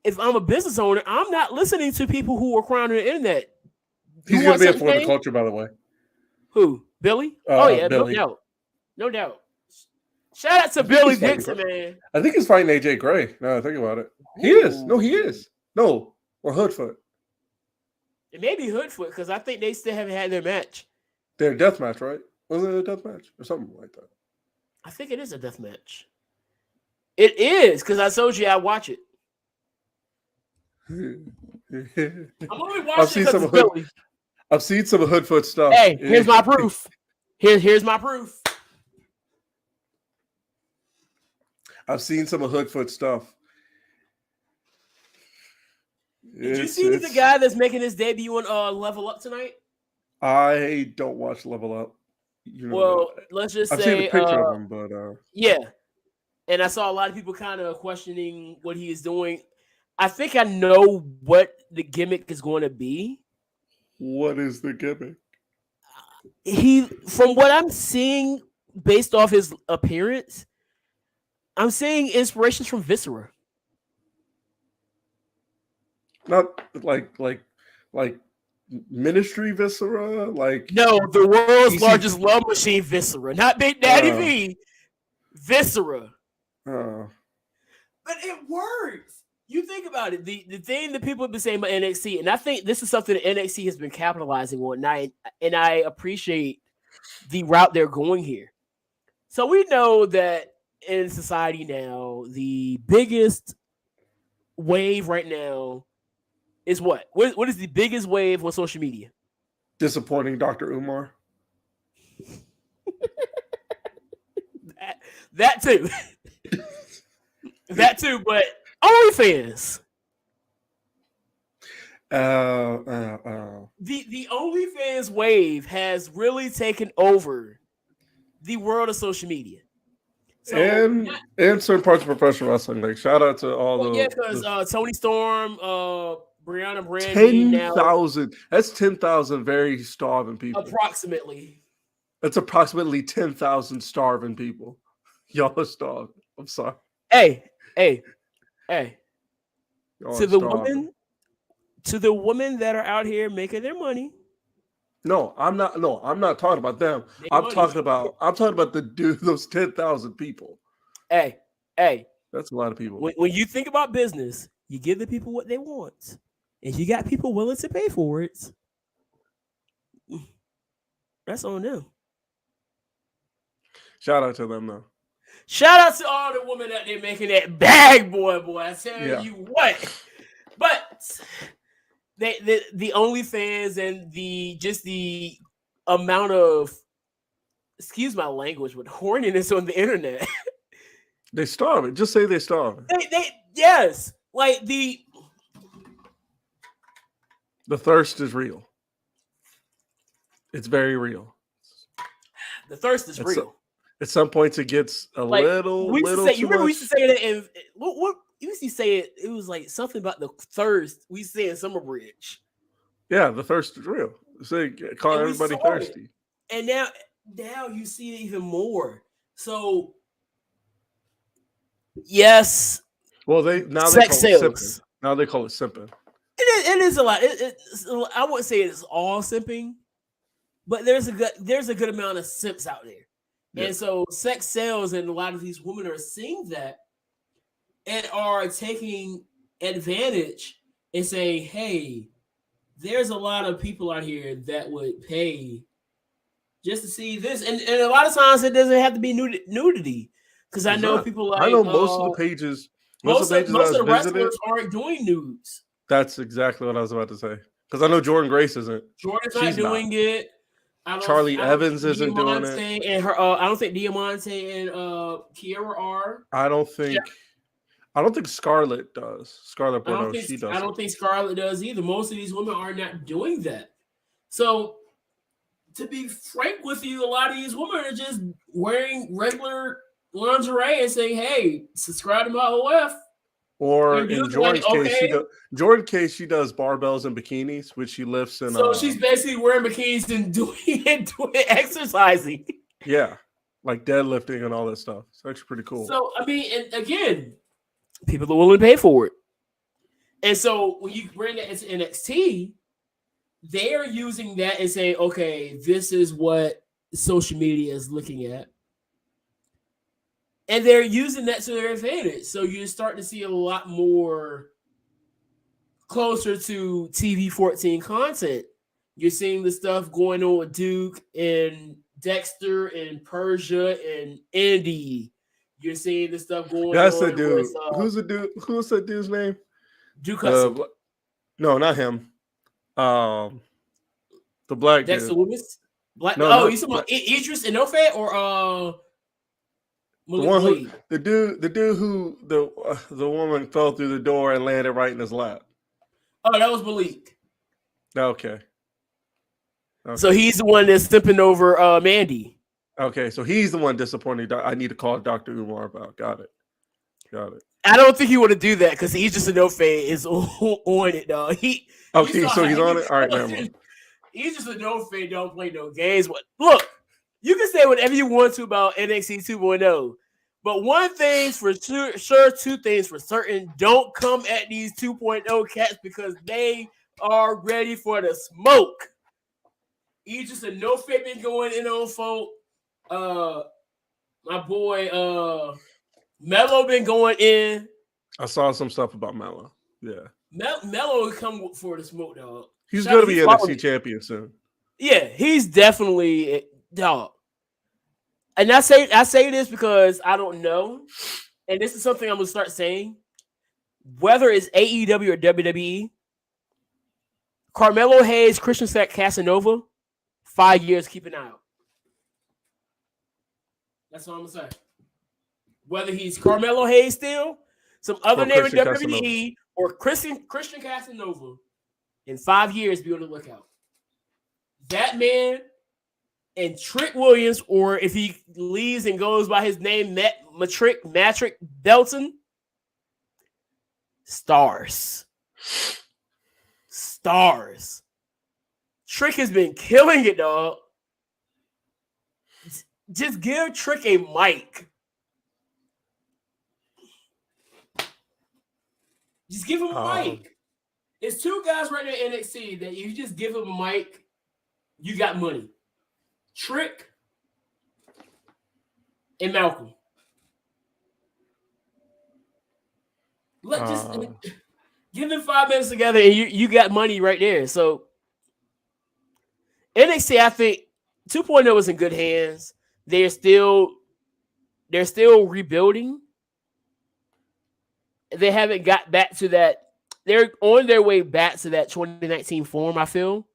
Speaker 1: If I'm a business owner, I'm not listening to people who are crying on the internet.
Speaker 2: He's going to be a for the culture, by the way.
Speaker 1: Who? Billy? Oh, yeah,
Speaker 2: Billy.
Speaker 1: No doubt. Shout out to Billy Dixon, man.
Speaker 2: I think he's fighting AJ Gray. No, think about it. He is. No, he is. No, or Hoodfoot.
Speaker 1: It may be Hoodfoot because I think they still haven't had their match.
Speaker 2: Their death match, right? Was it a death match or something like that?
Speaker 1: I think it is a death match. It is because I told you I watch it. I'm only watching because it's Billy.
Speaker 2: I've seen some of Hoodfoot stuff.
Speaker 1: Hey, here's my proof. Here's my proof.
Speaker 2: I've seen some of Hoodfoot stuff.
Speaker 1: Did you see the guy that's making his debut on Level Up tonight?
Speaker 2: I don't watch Level Up. You know,
Speaker 1: well, let's just
Speaker 2: I've
Speaker 1: say
Speaker 2: seen a picture of him, but
Speaker 1: yeah. And I saw a lot of people kind of questioning what he is doing. I think I know what the gimmick is going to be.
Speaker 2: What is the gimmick?
Speaker 1: From what I'm seeing, based off his appearance, I'm seeing inspirations from Viscera.
Speaker 2: Not like Ministry Viscera, like
Speaker 1: no, the world's largest love machine Viscera, not Big Daddy V, Viscera. But it works. You think about it. The thing that people have been saying about NXT, and I think this is something that NXT has been capitalizing on, and I appreciate the route they're going here. So we know that in society now, the biggest wave right now is what? What is the biggest wave on social media?
Speaker 2: Disappointing Dr. Umar.
Speaker 1: that too. That too, but OnlyFans. The OnlyFans wave has really taken over the world of social media. So,
Speaker 2: and certain parts of professional wrestling. Like shout out to all
Speaker 1: because Tony Storm, Brianna Brandy,
Speaker 2: 10,000. That's 10,000 very starving people.
Speaker 1: Approximately.
Speaker 2: That's approximately 10,000 starving people. Y'all are starving. I'm sorry.
Speaker 1: Hey.
Speaker 2: Y'all
Speaker 1: to the women that are out here making their money.
Speaker 2: No, I'm not talking about them. I'm talking about those 10,000 people.
Speaker 1: Hey.
Speaker 2: That's a lot of people.
Speaker 1: When you think about business, you give the people what they want. And you got people willing to pay for it. That's on them.
Speaker 2: Shout out to them though.
Speaker 1: Shout out to all the women out there making that bag, boy. I tell you what. But the OnlyFans and the amount of, excuse my language, but horniness on the internet.
Speaker 2: They starving. Just say they starving.
Speaker 1: Yes. Like the
Speaker 2: thirst is real. It's very real.
Speaker 1: The thirst is real.
Speaker 2: At some points, it gets a
Speaker 1: Like,
Speaker 2: little
Speaker 1: you remember
Speaker 2: much.
Speaker 1: we used to say that in what you used to say it was like something about the thirst. We used to say in Summer Bridge.
Speaker 2: Yeah, the thirst is real. So call
Speaker 1: And we
Speaker 2: everybody
Speaker 1: saw
Speaker 2: thirsty.
Speaker 1: And now you see it even more. So yes.
Speaker 2: Well, they call
Speaker 1: sex
Speaker 2: it
Speaker 1: sales.
Speaker 2: simping. Now they call it simping.
Speaker 1: It is a lot. I wouldn't say it's all simping, but there's a good amount of simps out there. Yeah. And so sex sells, and a lot of these women are seeing that and are taking advantage and saying, hey, there's a lot of people out here that would pay just to see this. And a lot of times it doesn't have to be nudity. Because I know people like...
Speaker 2: I know most of the pages...
Speaker 1: Most of the wrestlers aren't doing nudes.
Speaker 2: That's exactly what I was about to say. Because I know Jordan Grace isn't.
Speaker 1: Jordan's not doing it.
Speaker 2: Charlie Evans isn't doing it.
Speaker 1: And her, I don't think Diamante and Kiera are.
Speaker 2: I don't think Scarlett does. Scarlett Bordeaux, she does.
Speaker 1: I don't think Scarlett does either. Most of these women are not doing that. So, to be frank with you, a lot of these women are just wearing regular lingerie and saying, "Hey, subscribe to my OF."
Speaker 2: Or in Jordan's case, she does barbells and bikinis, which she lifts in.
Speaker 1: So she's basically wearing bikinis and doing exercising.
Speaker 2: Yeah, like deadlifting and all that stuff. It's actually pretty cool.
Speaker 1: So I mean, and again, people are willing to pay for it. And so when you bring that into NXT, they're using that and saying, "Okay, this is what social media is looking at." And they're using that to their advantage. So you're starting to see a lot more closer to TV 14 content. You're seeing the stuff going on with Duke and Dexter and Persia and Indy. You're seeing the stuff going on.
Speaker 2: That's the dude. Who's the dude? Who's that dude's name?
Speaker 1: Duke Hudson.
Speaker 2: No, not him. The black
Speaker 1: Dexter
Speaker 2: dude.
Speaker 1: Loomis? You talking about Idris Enofe or
Speaker 2: the dude who the woman fell through the door and landed right in his lap.
Speaker 1: Oh, that was Malik.
Speaker 2: Okay.
Speaker 1: So he's the one that's stepping over Mandy.
Speaker 2: Okay, so he's the one disappointing. I need to call Dr. Umar about. Got it.
Speaker 1: I don't think he would do that because Idris Enofe is on it, dog. He's on it.
Speaker 2: All right, never mind.
Speaker 1: Idris Enofe don't play no games. Look. You can say whatever you want to about NXT 2.0, but one thing's for sure, two things for certain. Don't come at these 2.0 cats because they are ready for the smoke. Idris Enofe been going in on folk. My boy Mello been going in.
Speaker 2: I saw some stuff about Mello. Yeah.
Speaker 1: Mello come for the smoke, dog.
Speaker 2: He's going to be NXT champion soon.
Speaker 1: Yeah, he's definitely... Dog. And I say this because I don't know, and this is something I'm gonna start saying. Whether it's AEW or WWE, Carmelo Hayes, Christian Casanova, 5 years, keep an eye out. That's all I'm gonna say. Whether he's Carmelo Hayes still, some other name in WWE, or Christian Casanova, in 5 years, be on the lookout. That man. And Trick Williams, or if he leaves and goes by his name, Matrick Belton, stars. Trick has been killing it, dog. Just give Trick a mic. Just give him a mic. There's two guys right now in NXT that you just give him a mic, you got money. Trick and Malcolm. Just give them 5 minutes together and you got money right there. So NXT, I think 2.0 is in good hands. They're still rebuilding. They haven't got back to that. They're on their way back to that 2019 form, I feel.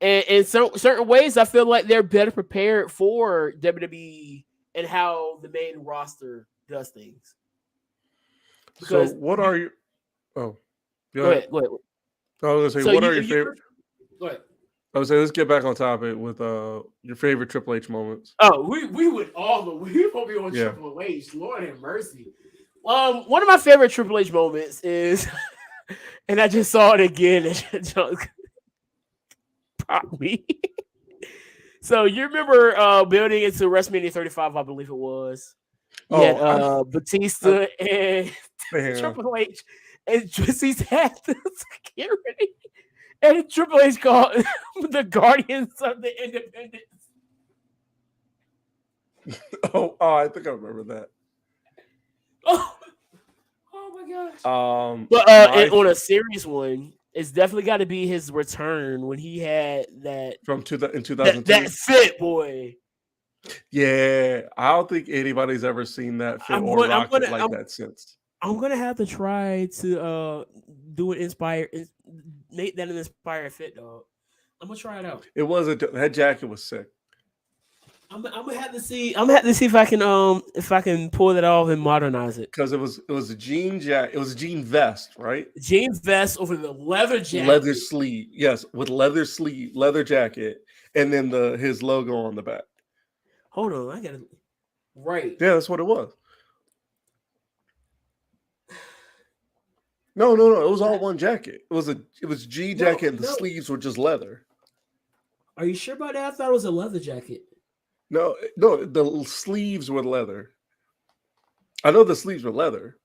Speaker 1: And in certain ways, I feel like they're better prepared for WWE and how the main roster does things.
Speaker 2: Because what are you? Oh,
Speaker 1: go ahead.
Speaker 2: I was going to say, what are your favorite?
Speaker 1: Go ahead.
Speaker 2: I would say let's get back on topic with your favorite Triple H moments.
Speaker 1: Oh, we would all we won't be on
Speaker 2: Yeah.
Speaker 1: Triple H. Lord have mercy. One of my favorite Triple H moments is, and I just saw it again. And just popped me. So you remember building into WrestleMania 35, I believe it was. Yeah, Batista and Triple H, and he's had the security, and Triple H called the Guardians of the Independence.
Speaker 2: Oh, I think I remember that.
Speaker 1: Oh my gosh!
Speaker 2: But
Speaker 1: on a serious one, it's definitely got to be his return when he had that
Speaker 2: in 2002.
Speaker 1: That fit, boy.
Speaker 2: Yeah, I don't think anybody's ever seen that fit or rock it like that since.
Speaker 1: I'm gonna have to try to do make that an inspired fit, dog. I'm gonna try it out.
Speaker 2: It wasn't that jacket was sick.
Speaker 1: I'm gonna have to see. I'm gonna have to see if I can pull that off and modernize it.
Speaker 2: Because it was a jean jacket. It was a jean vest, right?
Speaker 1: Jean vest over the leather jacket.
Speaker 2: Leather sleeve, yes, with leather sleeve, leather jacket, and then his logo on the back.
Speaker 1: Hold on, I gotta. Right.
Speaker 2: Yeah, that's what it was. No. It was all one jacket. It was jean jacket, and the sleeves were just leather.
Speaker 1: Are you sure about that? I thought it was a leather jacket.
Speaker 2: No, the sleeves were leather. I know the sleeves were leather.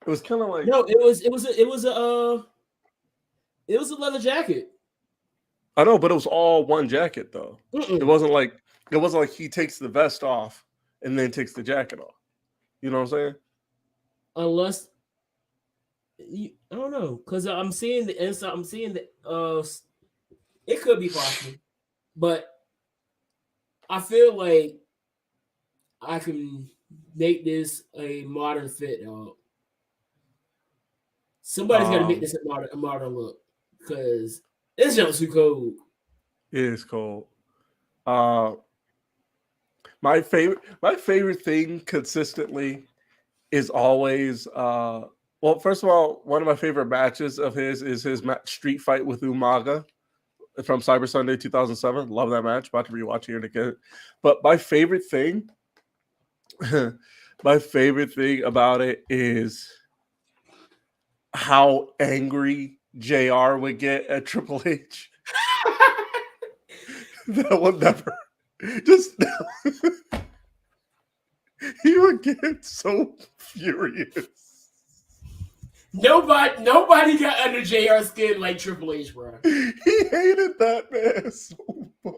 Speaker 2: It was kind of like
Speaker 1: it was a leather jacket.
Speaker 2: I know, but it was all one jacket though.
Speaker 1: Mm-mm.
Speaker 2: It wasn't like he takes the vest off and then takes the jacket off. You know what I'm saying?
Speaker 1: Unless I don't know, because I'm seeing the inside. I'm seeing the it could be possible, but I feel like I can make this a modern fit, dog. Somebody's got to make this a modern look because this jump's too cold.
Speaker 2: It is cold. My favorite thing consistently is always well, first of all, one of my favorite matches of his is his street fight with Umaga from Cyber Sunday 2007. Love that match. About to rewatch it again. But my favorite thing about it is how angry JR would get at Triple H. That will never just he would get so furious.
Speaker 1: Nobody got under JR's skin like Triple H, bro.
Speaker 2: He hated that man so much.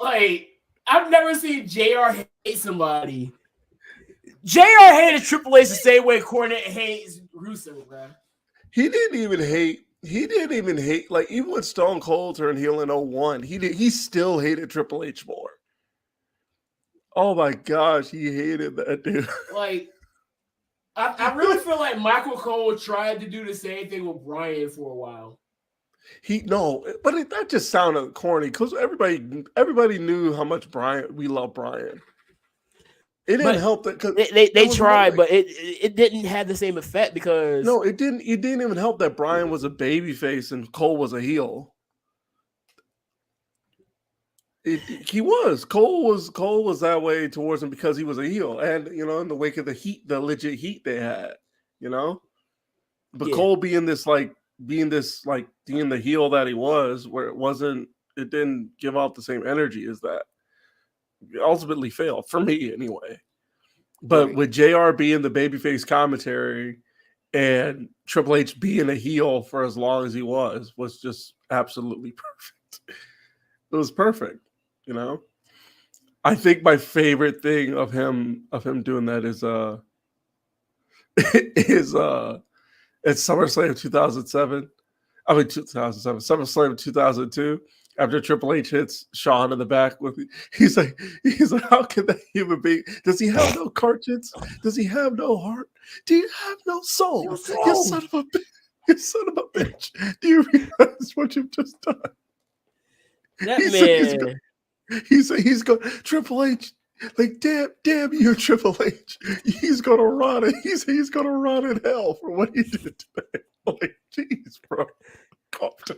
Speaker 1: Like, I've never seen JR hate somebody. JR hated Triple H the same way Cornette hates Russo, bro.
Speaker 2: He didn't even hate, like, even when Stone Cold turned heel in 01, he still hated Triple H more. Oh my gosh, he hated that dude.
Speaker 1: Like, I really feel like Michael Cole tried to do the same thing with Bryan for a while.
Speaker 2: But that just sounded corny because everybody knew how much we love Bryan. It didn't help that because
Speaker 1: they tried, but it didn't have the same effect because
Speaker 2: it didn't even help that Bryan was a babyface and Cole was a heel. Cole was that way towards him because he was a heel, and in the wake of the legit heat they had, but yeah. Cole being the heel that he was, where it didn't give off the same energy as that. It ultimately failed for me anyway. But right. With JR being the babyface commentary and Triple H being a heel for as long as he was just absolutely perfect. It was perfect. I think my favorite thing of him doing that is at SummerSlam 2007. I mean 2007, SummerSlam 2002. After Triple H hits Shawn in the back he's like, how can that human being? Does he have no conscience? Does he have no heart? Do you have no soul? You son of a bitch! Do you realize what you've just done? He's going Triple H, like damn you, Triple H. He's gonna rot it. He's gonna rot in hell for what he did today. Like, jeez, bro, calm down.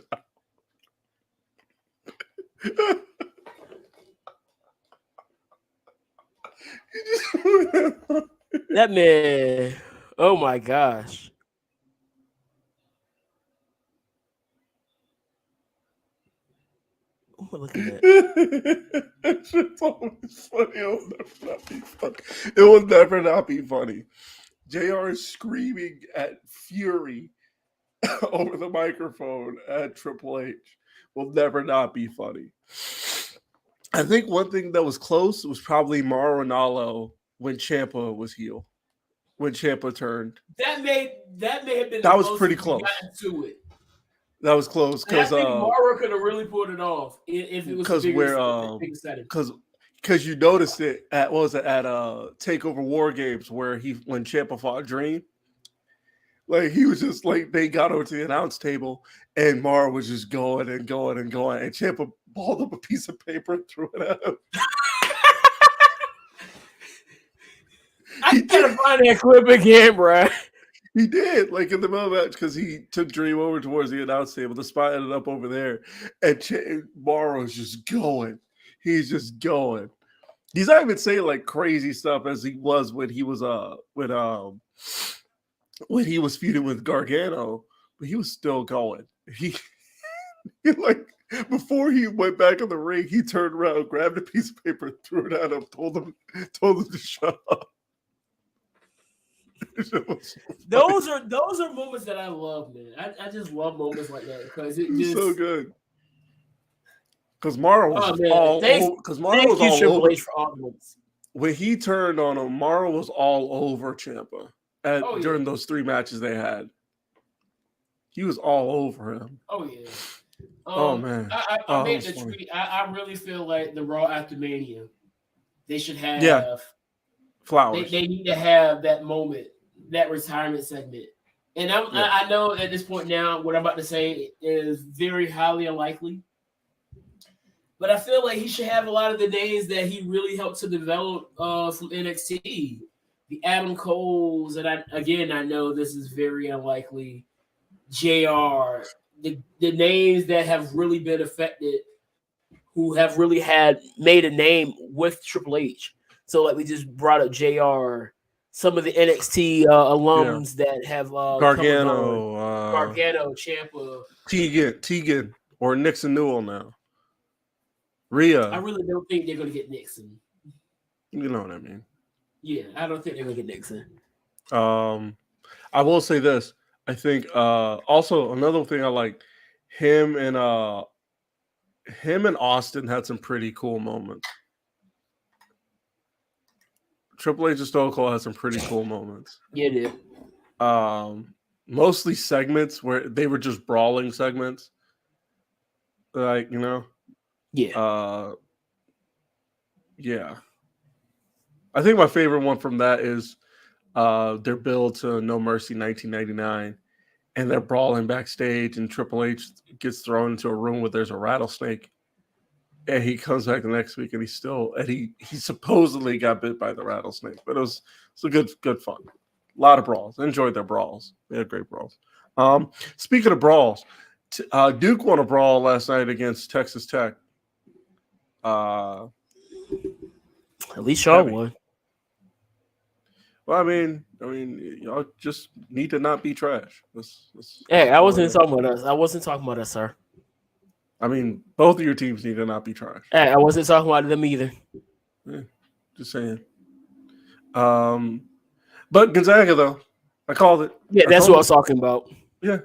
Speaker 1: That man. Oh my gosh. What am I looking at?
Speaker 2: That shit's always funny. It will never not be funny. JR is screaming at fury over the microphone at Triple H. Will never not be funny. I think one thing that was close was probably Mauro Ranallo when Ciampa was heel. When Ciampa turned.
Speaker 1: That may have been
Speaker 2: that was pretty close.
Speaker 1: To it.
Speaker 2: That was close because
Speaker 1: I think Mauro could have really pulled it off if it was bigger setting.
Speaker 2: Because you noticed it at Takeover War Games when Ciampa fought Dream. Like he was just like they got over to the announce table and Mauro was just going and going and going and Ciampa balled up a piece of paper and threw it at him.
Speaker 1: I gotta find that clip again, bro.
Speaker 2: He did, like in the middle of the match, because he took Dream over towards the announce table. The spot ended up over there, and Mauro's just going. He's just going. He's not even saying like crazy stuff as he was when he was feuding with Gargano, but he was still going. He like before he went back in the ring, he turned around, grabbed a piece of paper, threw it at him, told him to shut up.
Speaker 1: Those are moments that I love, man. I just love moments like that because it's
Speaker 2: so good. Because Mauro was all over. When he turned on him, Mauro was all over Ciampa during those 3 matches they had. He was all over him.
Speaker 1: Oh yeah.
Speaker 2: Oh man.
Speaker 1: I made the tweet. I really feel like the Raw after Mania, they should have
Speaker 2: flowers.
Speaker 1: They need to have that moment, that retirement segment. And I know at this point now, what I'm about to say is very highly unlikely. But I feel like he should have a lot of the names that he really helped to develop from NXT. The Adam Coles, and I know this is very unlikely. JR, the names that have really been affected, who have really made a name with Triple H. So like we just brought up JR, some of the NXT alums that have
Speaker 2: Gargano,
Speaker 1: Ciampa,
Speaker 2: Tegan, or Nixon Newell now. Rhea.
Speaker 1: I really don't think they're going to get Nixon.
Speaker 2: You know what I mean?
Speaker 1: Yeah, I don't think they're going to get Nixon.
Speaker 2: I will say this. I think also another thing I like, him and Austin had some pretty cool moments. Triple H and Stone Cold had some pretty cool moments.
Speaker 1: Yeah, they did.
Speaker 2: Mostly segments where they were just brawling segments. Like, you know?
Speaker 1: Yeah.
Speaker 2: Yeah. I think my favorite one from that is their build to No Mercy 1999. And they're brawling backstage, and Triple H gets thrown into a room where there's a rattlesnake. And he comes back the next week, and he supposedly got bit by the rattlesnake. But it was a good fun. A lot of brawls. I enjoyed their brawls. They had great brawls. Speaking of brawls, Duke won a brawl last night against Texas Tech.
Speaker 1: At least Shaw won.
Speaker 2: Well, I mean, y'all just need to not be trash.
Speaker 1: Hey, I wasn't talking about us. I wasn't talking about us, sir.
Speaker 2: I mean, both of your teams need to not be trash.
Speaker 1: Hey, I wasn't talking about them either.
Speaker 2: Yeah, just saying. But Gonzaga, though, I called it.
Speaker 1: Yeah, that's what I was talking about.
Speaker 2: Yeah.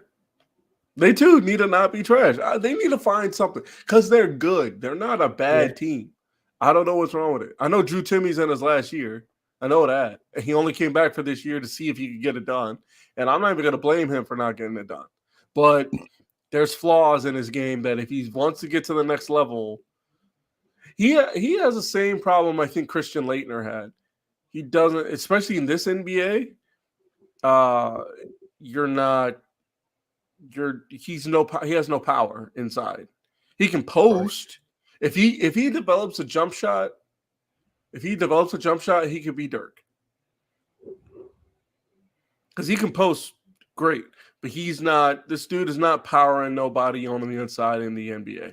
Speaker 2: They, too, need to not be trash. They need to find something because they're good. They're not a bad team. I don't know what's wrong with it. I know Drew Timmy's in his last year. I know that. And he only came back for this year to see if he could get it done. And I'm not even going to blame him for not getting it done. But there's flaws in his game that if he wants to get to the next level, he has the same problem I think Christian Laettner had. He doesn't, especially in this NBA, he has no power inside. He can post. Right. If he develops a jump shot, he could be Dirk. Because he can post great, but this dude is not powering nobody on the inside in the NBA.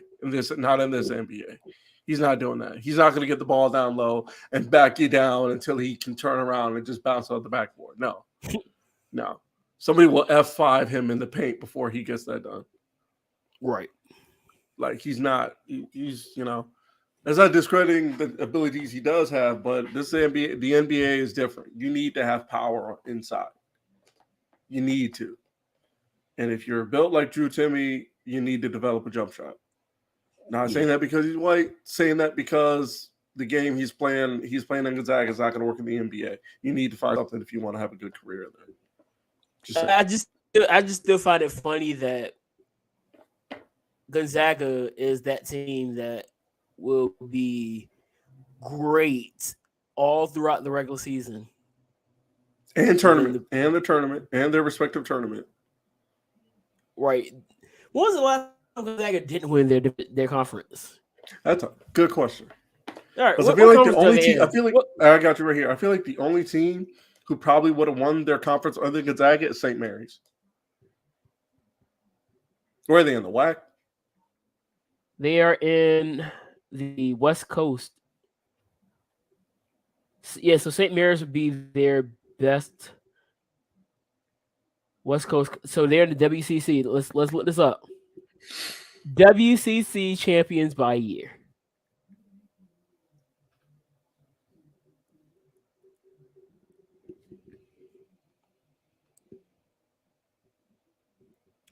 Speaker 2: Not in this NBA. He's not doing that. He's not going to get the ball down low and back you down until he can turn around and just bounce out the backboard. No, no. Somebody will F5 him in the paint before he gets that done.
Speaker 1: Right.
Speaker 2: Like he's not. He's that's not discrediting the abilities he does have, but the NBA is different. You need to have power inside. You need to. And if you're built like Drew Timme, you need to develop a jump shot. Not saying that because he's white, saying that because the game he's playing in Gonzaga is not going to work in the NBA. You need to find something if you want to have a good career there.
Speaker 1: I just still find it funny that Gonzaga is that team that will be great all throughout the regular season.
Speaker 2: And tournament. And the tournament. And their respective tournament.
Speaker 1: Right. When was the last time Gonzaga didn't win their conference?
Speaker 2: That's a good question.
Speaker 1: All right.
Speaker 2: I feel like the only team. I got you right here. I feel like the only team who probably would have won their conference other than Gonzaga is St. Mary's. Where are they in the WAC?
Speaker 1: They are in the West Coast. Yeah, so St. Mary's would be their best West Coast. So they're in the WCC. Let's look this up. WCC champions by year.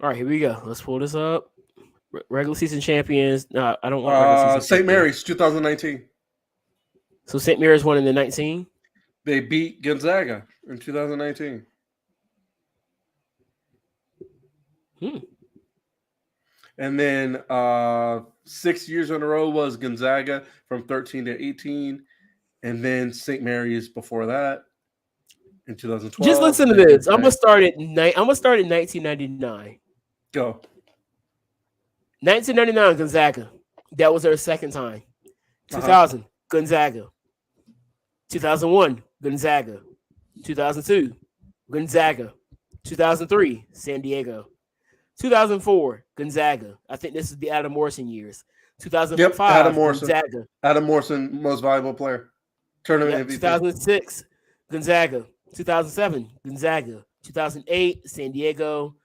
Speaker 1: All right, here we go. Let's pull this up. Regular season champions. No, I don't want regular season
Speaker 2: St. Mary's 2019.
Speaker 1: So St. Mary's won in the 19.
Speaker 2: They beat Gonzaga in 2019. And then 6 years in a row was Gonzaga from 13 to 18. And then St. Mary's before that in 2012.
Speaker 1: Just listen to this. I'm gonna start at 1999.
Speaker 2: Go.
Speaker 1: 1999 Gonzaga. That was their second time. 2000 Gonzaga. 2001 Gonzaga. 2002 Gonzaga. 2003 San Diego. 2004 Gonzaga. I think this is the Adam Morrison years. 2005
Speaker 2: Adam Morrison.
Speaker 1: Gonzaga.
Speaker 2: Adam Morrison, most valuable player. Tournament MVP.
Speaker 1: 2006 Gonzaga. 2007 Gonzaga. 2008 San Diego.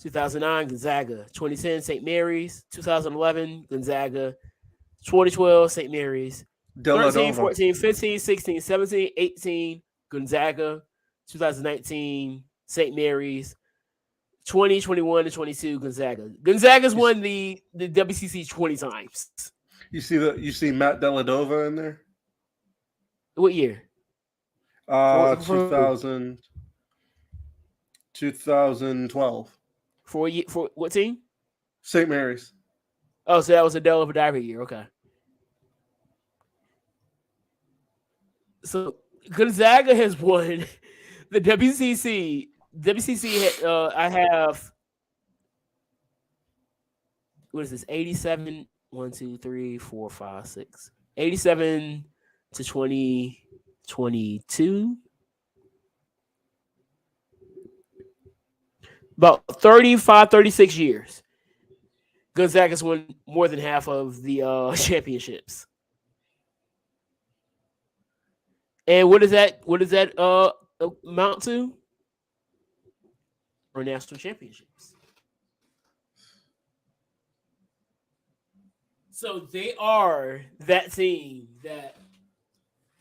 Speaker 1: 2009 Gonzaga. 2010 St. Mary's. 2011 Gonzaga. 2012 St. Mary's. 13, 14, 15, 16, 17, 18 Gonzaga. 2019 St. Mary's. 20, 21, and 22 Gonzaga. Gonzaga's won the WCC 20 times.
Speaker 2: You see Matt Dellavedova in there?
Speaker 1: What year?
Speaker 2: 2012.
Speaker 1: For what team?
Speaker 2: St. Mary's.
Speaker 1: Oh, so that was a Dellavedova year. Okay. So Gonzaga has won the WCC. I have, what is this? 87, 1, 2, 3, 4, 5, 6. 87 to 2022. About 35, 36 years. Gonzaga's won more than half of the championships. And what does that amount to? Or national championships. So they are that team that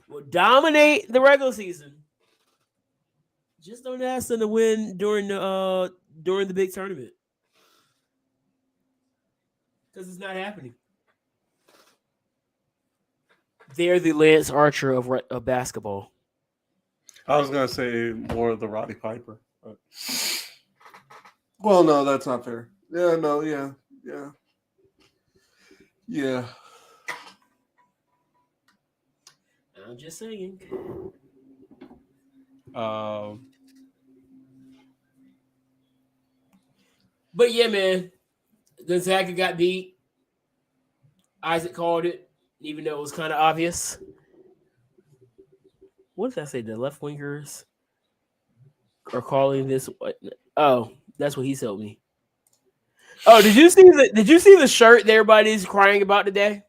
Speaker 1: will dominate the regular season. Just don't ask them to win during the big tournament. Because it's not happening. They're the Lance Archer of basketball.
Speaker 2: I was going to say more of the Roddy Piper. But... Well, no, that's not fair. Yeah, no, yeah.
Speaker 1: I'm just saying. But yeah, man, Gonzaga got beat. Isaac called it, even though it was kind of obvious. What did I say? The left wingers are calling this. Oh, that's what he told me. Oh, did you see the shirt that everybody's crying about today?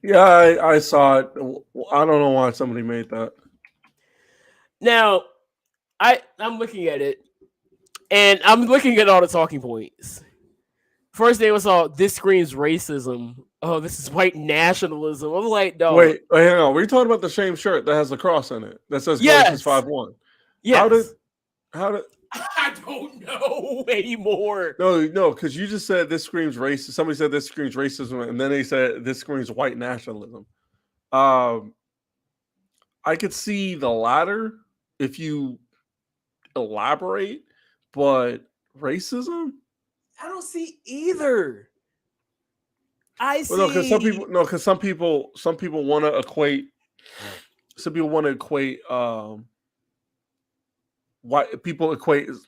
Speaker 2: Yeah, I saw it. I don't know why somebody made that.
Speaker 1: Now, I'm looking at it, and I'm looking at all the talking points. First thing I saw, this screams racism. Oh, this is white nationalism. I was like, dog.
Speaker 2: Wait, hang on. We're talking about the same shirt that has the cross in it that says
Speaker 1: Yes.
Speaker 2: Galatians 5:1.
Speaker 1: Yes.
Speaker 2: How did
Speaker 1: I don't know anymore.
Speaker 2: No, because you just said this screams racism. Somebody said this screams racism, and then they said this screams white nationalism. I could see the latter if you elaborate, but racism?
Speaker 1: I don't see either. I see.
Speaker 2: Well, no, because some people want to equate. Some people want to equate.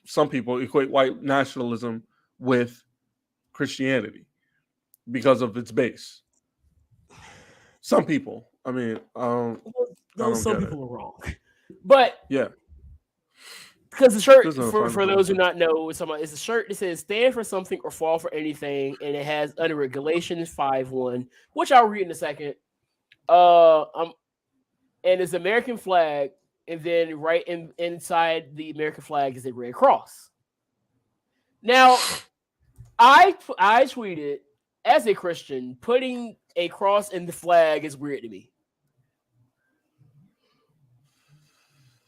Speaker 2: Some people equate white nationalism with Christianity because of its base. Some people. I mean,
Speaker 1: some people are wrong, but
Speaker 2: yeah.
Speaker 1: Because the shirt, for those who not know, it's a shirt that says "Stand for something or fall for anything," and it has under it Galatians 5:1, which I'll read in a second. And it's the American flag, and then right inside the American flag is a red cross. Now, I tweeted, as a Christian, putting a cross in the flag is weird to me.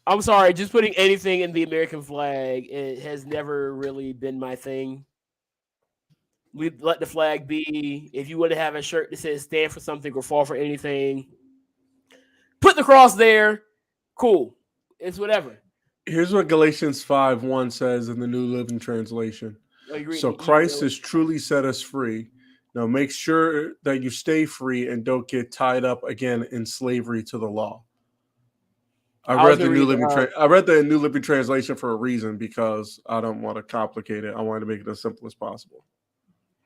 Speaker 1: I'm sorry, just putting anything in the American flag, it has never really been my thing. We let the flag be. If you want to have a shirt that says "Stand for something" or "Fall for anything," put the cross there. Cool. It's whatever.
Speaker 2: Here's what Galatians 5:1 says in the New Living Translation. So Christ has truly set us free. Now make sure that you stay free and don't get tied up again in slavery to the law. I read the New Living Translation for a reason, because I don't want to complicate it. I wanted to make it as simple as possible.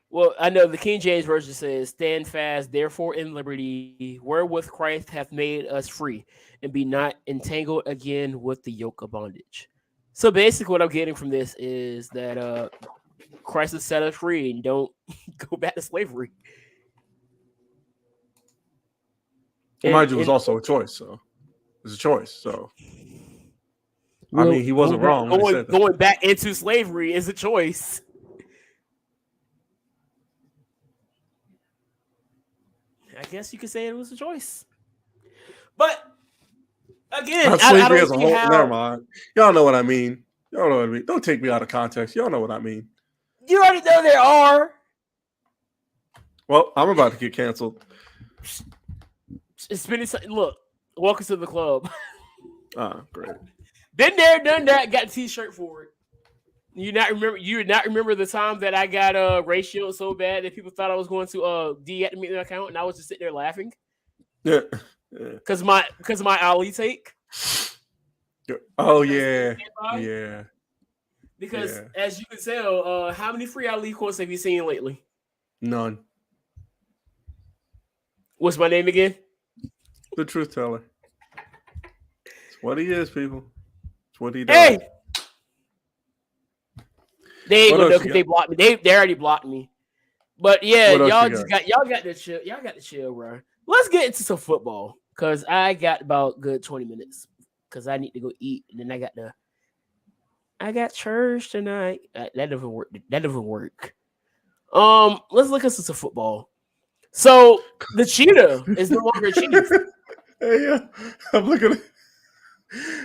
Speaker 1: Well, I know the King James Version says, "Stand fast, therefore, in liberty, wherewith Christ hath made us free, and be not entangled again with the yoke of bondage." So basically what I'm getting from this is that Christ has set us free and don't go back to slavery.
Speaker 2: Mind you, it was also a choice, so it's a choice. So I mean, he wasn't wrong.
Speaker 1: Going back into slavery is a choice. I guess you could say it was a choice. But again,
Speaker 2: slavery as a whole. Never mind. Y'all know what I mean. Don't take me out of context. Y'all know what I mean.
Speaker 1: You already know there are.
Speaker 2: Well, I'm about to get canceled.
Speaker 1: Look, welcome to the club.
Speaker 2: Great.
Speaker 1: Been there, done that. Got a T-shirt for it. You did not remember the time that I got ratio so bad that people thought I was going to deactivate the account, and I was just sitting there laughing.
Speaker 2: Yeah.
Speaker 1: Because my Ali take.
Speaker 2: Oh yeah. Yeah.
Speaker 1: Because as you can tell, how many free Ali quotes have you seen lately?
Speaker 2: None.
Speaker 1: What's my name again?
Speaker 2: The Truth Teller. It's what he is, people. It's what he does.
Speaker 1: Hey. They ain't gonna know because they blocked me. They already blocked me. But yeah, y'all got to chill. Y'all got to chill, bro. Let's get into some football, because I got about good 20 minutes, because I need to go eat, and then I got church tonight. That doesn't work. Let's look at some football. So the cheetah is no longer a cheetah.
Speaker 2: Hey, yeah, I'm looking at.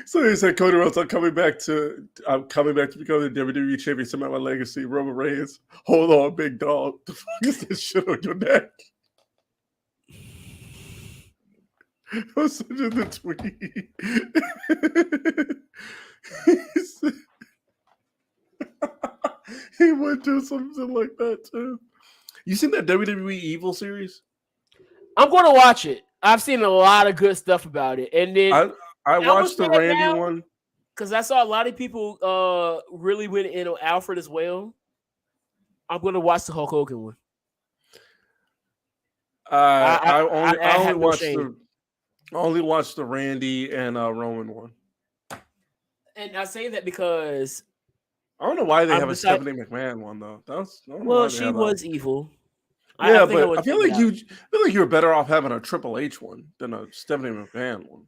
Speaker 2: So he said, Cody Rhodes, I'm coming back to become the WWE champion, cement my legacy. Roman Reigns, hold on, big dog. The fuck is this shit on your neck? I was such in the tweet. He went through something like that too. You seen that WWE Evil series?
Speaker 1: I'm going to watch it. I've seen a lot of good stuff about it, and then
Speaker 2: I watched the Randy one
Speaker 1: because I saw a lot of people really went in on Alfred as well. I'm going to watch the Hulk Hogan one.
Speaker 2: I only watched the Randy and Roman one.
Speaker 1: And I say that because
Speaker 2: I don't know why they
Speaker 1: I'm
Speaker 2: have a
Speaker 1: beside-
Speaker 2: Stephanie McMahon one though. I don't know why
Speaker 1: Well,
Speaker 2: they
Speaker 1: she
Speaker 2: have that.
Speaker 1: was evil.
Speaker 2: Yeah,
Speaker 1: think
Speaker 2: but I
Speaker 1: would
Speaker 2: feel
Speaker 1: check
Speaker 2: like
Speaker 1: it out.
Speaker 2: you were better off having a Triple H one than a Stephanie McMahon one.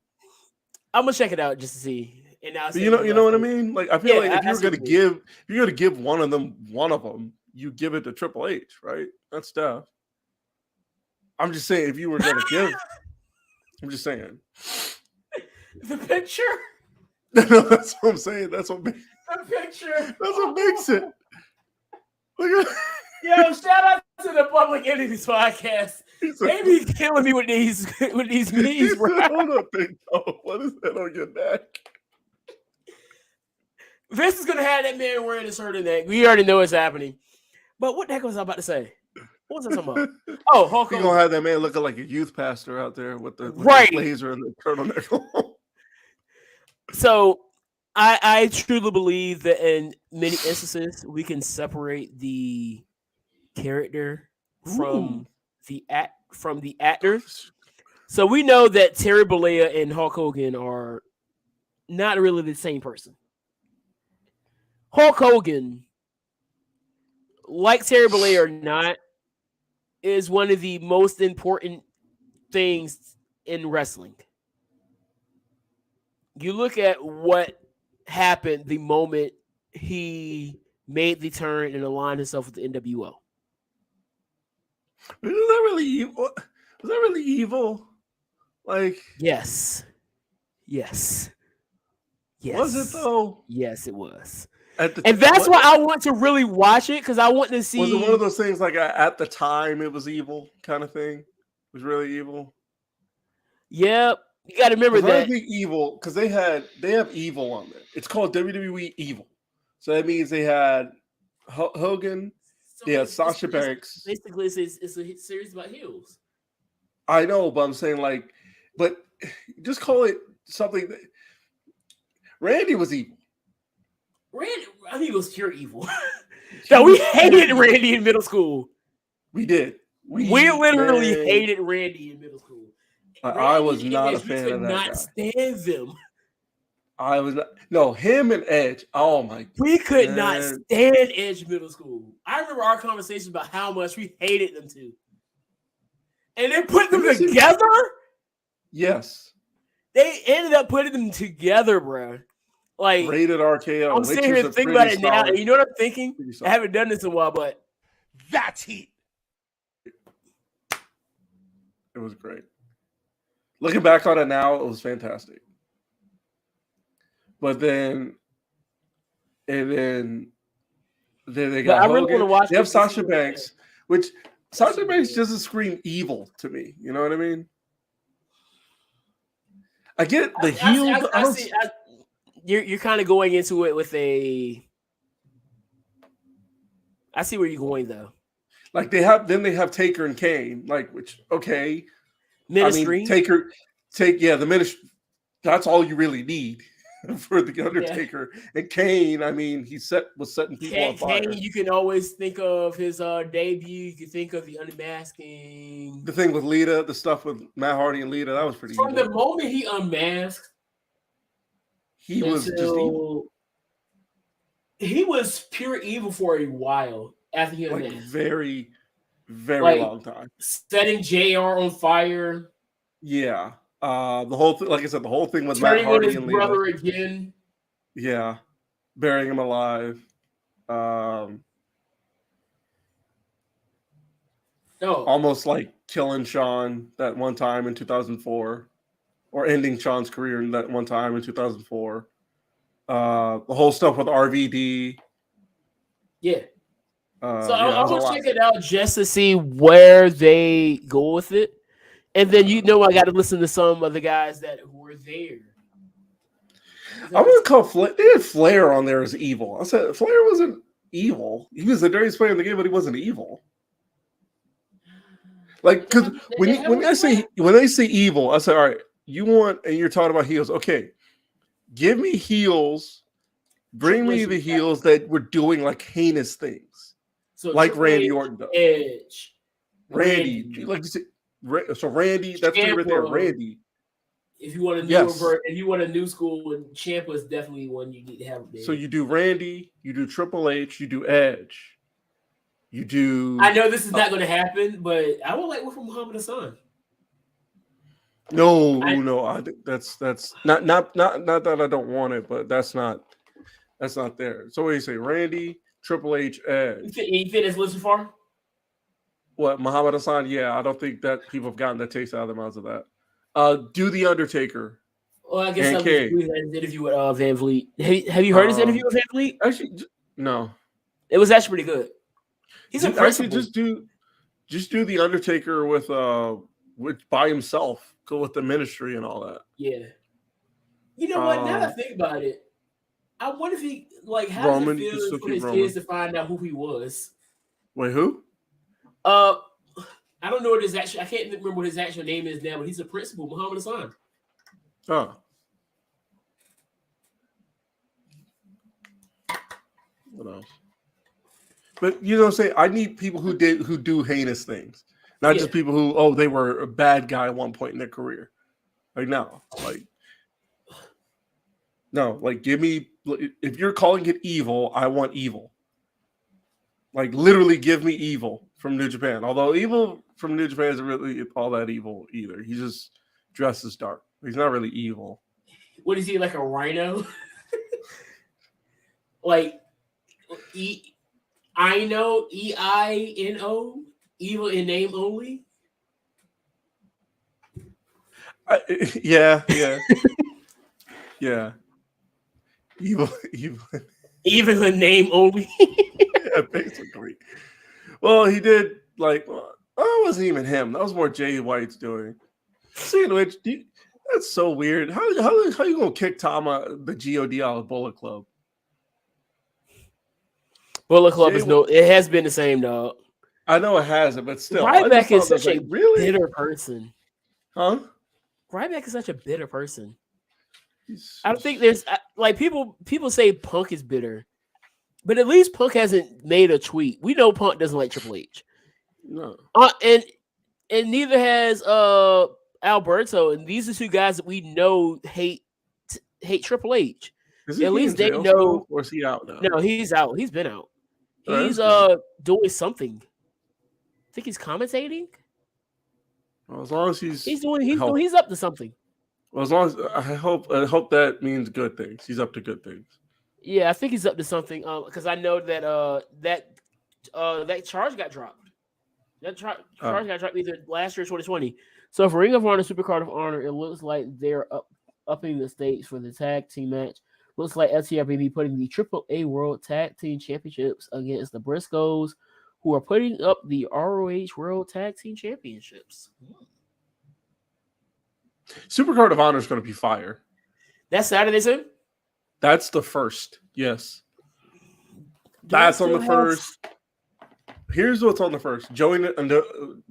Speaker 1: I'm gonna check it out just to see. And I'll
Speaker 2: But
Speaker 1: say
Speaker 2: you know what I mean? Like I feel
Speaker 1: Yeah,
Speaker 2: like if
Speaker 1: I
Speaker 2: you're
Speaker 1: see
Speaker 2: gonna
Speaker 1: what you mean.
Speaker 2: give one of them, you give it to Triple H, right? That's Steph. I'm just saying if you were gonna give, I'm just saying.
Speaker 1: The picture.
Speaker 2: No, that's what I'm saying. That's what makes it. Look at
Speaker 1: Yo, shout out to the Public Enemies podcast.
Speaker 2: he's
Speaker 1: They be killing me with these memes, bro.
Speaker 2: hold up, big dog. What is that on your neck?
Speaker 1: Vince is gonna have that man wearing his shirt in that. We already know it's happening. But what the heck was I about to say? What was I talking about? Oh, Hulk
Speaker 2: You're
Speaker 1: Hogan.
Speaker 2: gonna have that man looking like a youth pastor out there with the
Speaker 1: Right.
Speaker 2: laser and the turtleneck.
Speaker 1: So I truly believe that in many instances we can separate the character from the actor. So we know that Terry Bollea and Hulk Hogan are not really the same person. Hulk Hogan, like Terry Bollea or not, is one of the most important things in wrestling. You look at what happened the moment he made the turn and aligned himself with the NWO.
Speaker 2: Was that really evil? Was that really evil? Like,
Speaker 1: Yes.
Speaker 2: was it though?
Speaker 1: Yes, it was.
Speaker 2: And
Speaker 1: that's why I want to really watch it, because I want to see.
Speaker 2: Was it one of those things like at the time it was evil kind of thing? It was really evil.
Speaker 1: Yep. You got to remember that.
Speaker 2: I think evil because they have evil on there. It's called WWE Evil, so that means they had Hogan. Sasha Banks.
Speaker 1: Basically, it's a series about heels.
Speaker 2: I know, but I'm saying but just call it something. Randy was evil.
Speaker 1: Randy, I think it was pure evil. No, we hated Randy in middle school.
Speaker 2: We did.
Speaker 1: We literally hated Randy in middle school.
Speaker 2: I was not a fan of that guy.
Speaker 1: We could not stand them.
Speaker 2: I was not. No, him and Edge. Oh my!
Speaker 1: We could not stand Edge in middle school. I remember our conversations about how much we hated them too. And then put them together.
Speaker 2: Yes,
Speaker 1: they ended up putting them together, bro. Like
Speaker 2: rated RKO.
Speaker 1: I'm sitting here thinking about it now. And you know what I'm thinking? I haven't done this in a while, but that's heat.
Speaker 2: It was great. Looking back on it now, it was fantastic. But then they got
Speaker 1: I really want to watch.
Speaker 2: They have Sasha Banks, which Sasha Banks doesn't scream evil to me. You know what I mean? I get the heel.
Speaker 1: You're kind of going into it with a. I see where you're going though.
Speaker 2: Like they have Taker and Kane, which okay.
Speaker 1: Ministry.
Speaker 2: I mean, the ministry. That's all you really need for the Undertaker. Yeah. And Kane, I mean, was setting people on fire.
Speaker 1: Kane, you can always think of his debut. You can think of the unmasking.
Speaker 2: The thing with Lita, the stuff with Matt Hardy and Lita, that was pretty.
Speaker 1: From the moment he unmasked,
Speaker 2: he was just evil.
Speaker 1: He was pure evil for a while after he unmasked.
Speaker 2: Very, very long time.
Speaker 1: Setting JR on fire.
Speaker 2: Yeah. The whole thing, like I said, the whole thing with
Speaker 1: Turning
Speaker 2: Matt Hardy
Speaker 1: on his
Speaker 2: and
Speaker 1: brother
Speaker 2: Lita.
Speaker 1: again.
Speaker 2: Yeah. Burying him alive. Almost like killing Shawn that one time in 2004. Or ending Shawn's career in that one time in 2004. The whole stuff with RVD.
Speaker 1: Yeah. I will check it out just to see where they go with it. And then I got to listen to some of the guys that were there.
Speaker 2: I wouldn't call Flair. They had Flair on there as evil. I said Flair wasn't evil. He was the dirtiest player in the game, but he wasn't evil. Like, because when they say evil, I say, all right, and you're talking about heels. Okay, give me heels. Bring me the heels that were doing like heinous things, like Randy Orton does.
Speaker 1: Edge,
Speaker 2: Randy, like you said. So Randy, that's three right there. Randy,
Speaker 1: If you want a new
Speaker 2: Yes.
Speaker 1: if you want a new school, and Ciampa is definitely one you need to have there.
Speaker 2: So you do Randy, you do Triple H, you do Edge, you do.
Speaker 1: I know this is not going to happen, but I would like one from Muhammad Hassan.
Speaker 2: No, I think that's not that I don't want it, but that's not there. So what do you say? Randy, Triple H, Edge.
Speaker 1: You fit his list so far?
Speaker 2: What, Muhammad Hassan? Yeah, I don't think that people have gotten the taste out of their mouths of that. Do the Undertaker.
Speaker 1: Well, I guess
Speaker 2: And
Speaker 1: I'll
Speaker 2: Kane.
Speaker 1: do his interview with Van Vliet. Have you heard his interview with Van Vliet?
Speaker 2: Actually, no.
Speaker 1: It was actually pretty good. He's a
Speaker 2: Actually
Speaker 1: principal.
Speaker 2: just do the Undertaker with by himself. Go with the ministry and all that.
Speaker 1: Yeah. You know what? Now that I think about it, I wonder if he how
Speaker 2: Roman,
Speaker 1: does
Speaker 2: you
Speaker 1: it
Speaker 2: can still
Speaker 1: feel for
Speaker 2: keep
Speaker 1: his
Speaker 2: Roman.
Speaker 1: kids to find out who he was?
Speaker 2: Wait, who?
Speaker 1: I don't know what his actual. I can't remember what his actual name is now, but he's a principal, Muhammad Hassan.
Speaker 2: Oh. What else? But you know what I'm saying? I need people who do heinous things. Not just people who, they were a bad guy at one point in their career. No, give me, if you're calling it evil, I want evil. Literally give me evil from New Japan. Although evil from New Japan isn't really all that evil either. He just dresses dark. He's not really evil.
Speaker 1: What is he, like a rhino? I-know, E-I-N-O, evil in name only?
Speaker 2: Yeah. Yeah. Evil.
Speaker 1: Even in name only?
Speaker 2: Yeah, basically. Well, he did, that wasn't even him. That was more Jay White's doing. Speaking of which, that's so weird. How you going to kick Tama, the God out of Bullet Club?
Speaker 1: Bullet Club it has been the same, dog.
Speaker 2: I know it hasn't, but still.
Speaker 1: Ryback is such a bitter person.
Speaker 2: Huh?
Speaker 1: Ryback is such a bitter person. I don't think there's people say Punk is bitter, but at least Punk hasn't made a tweet. We know Punk doesn't like Triple H.
Speaker 2: No.
Speaker 1: And neither has Alberto, and these are two guys that we know hate Triple H.
Speaker 2: Is he
Speaker 1: at least they know.
Speaker 2: Still, or is he out now?
Speaker 1: No, he's out. He's been out. He's doing something. I think he's commentating.
Speaker 2: Well, as long as he's
Speaker 1: up to something.
Speaker 2: Well, as long as I hope that means good things. He's up to good things.
Speaker 1: Yeah, I think he's up to something. Because I know that that charge got dropped. That charge got dropped either last year or 2020. So for Ring of Honor Supercard of Honor, it looks like they're upping the stakes for the tag team match. Looks like FTR may be putting the AAA World Tag Team Championships against the Briscoes, who are putting up the ROH World Tag Team Championships.
Speaker 2: Supercard of Honor is going to be fire.
Speaker 1: That's Saturday, soon?
Speaker 2: That's the first. Yes. That's on the first. Here's what's on the first. Joey and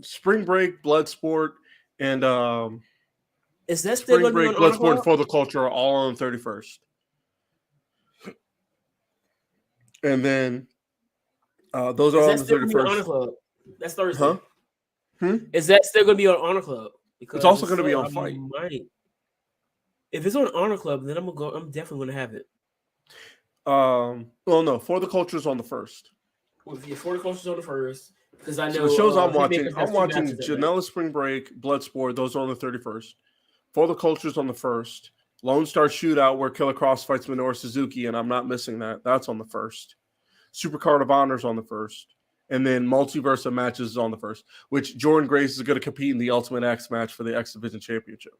Speaker 2: Spring Break, Bloodsport, and
Speaker 1: is that still
Speaker 2: Spring
Speaker 1: going
Speaker 2: Break,
Speaker 1: to be on
Speaker 2: Bloodsport, and For the Culture are all on the 31st. And then those are on the 31st.
Speaker 1: That's Thursday.
Speaker 2: Huh?
Speaker 1: Is that still going to be on Honor Club? Because
Speaker 2: it's also going to be on Fight.
Speaker 1: If it's on Honor Club, then I'm definitely going to have it.
Speaker 2: Well, no, For the Culture is on the first.
Speaker 1: Well, For the Culture is on the first. Because I know
Speaker 2: so the shows I'm watching Janela Spring Break, Bloodsport. Those are on the 31st. For the Culture is on the first. Lone Star Shootout, where Killer Cross fights Minoru Suzuki, and I'm not missing that. That's on the first. Supercard of Honor is on the first. And then Multiverse of Matches is on the first, which Jordan Grace is going to compete in the Ultimate X match for the X Division Championship.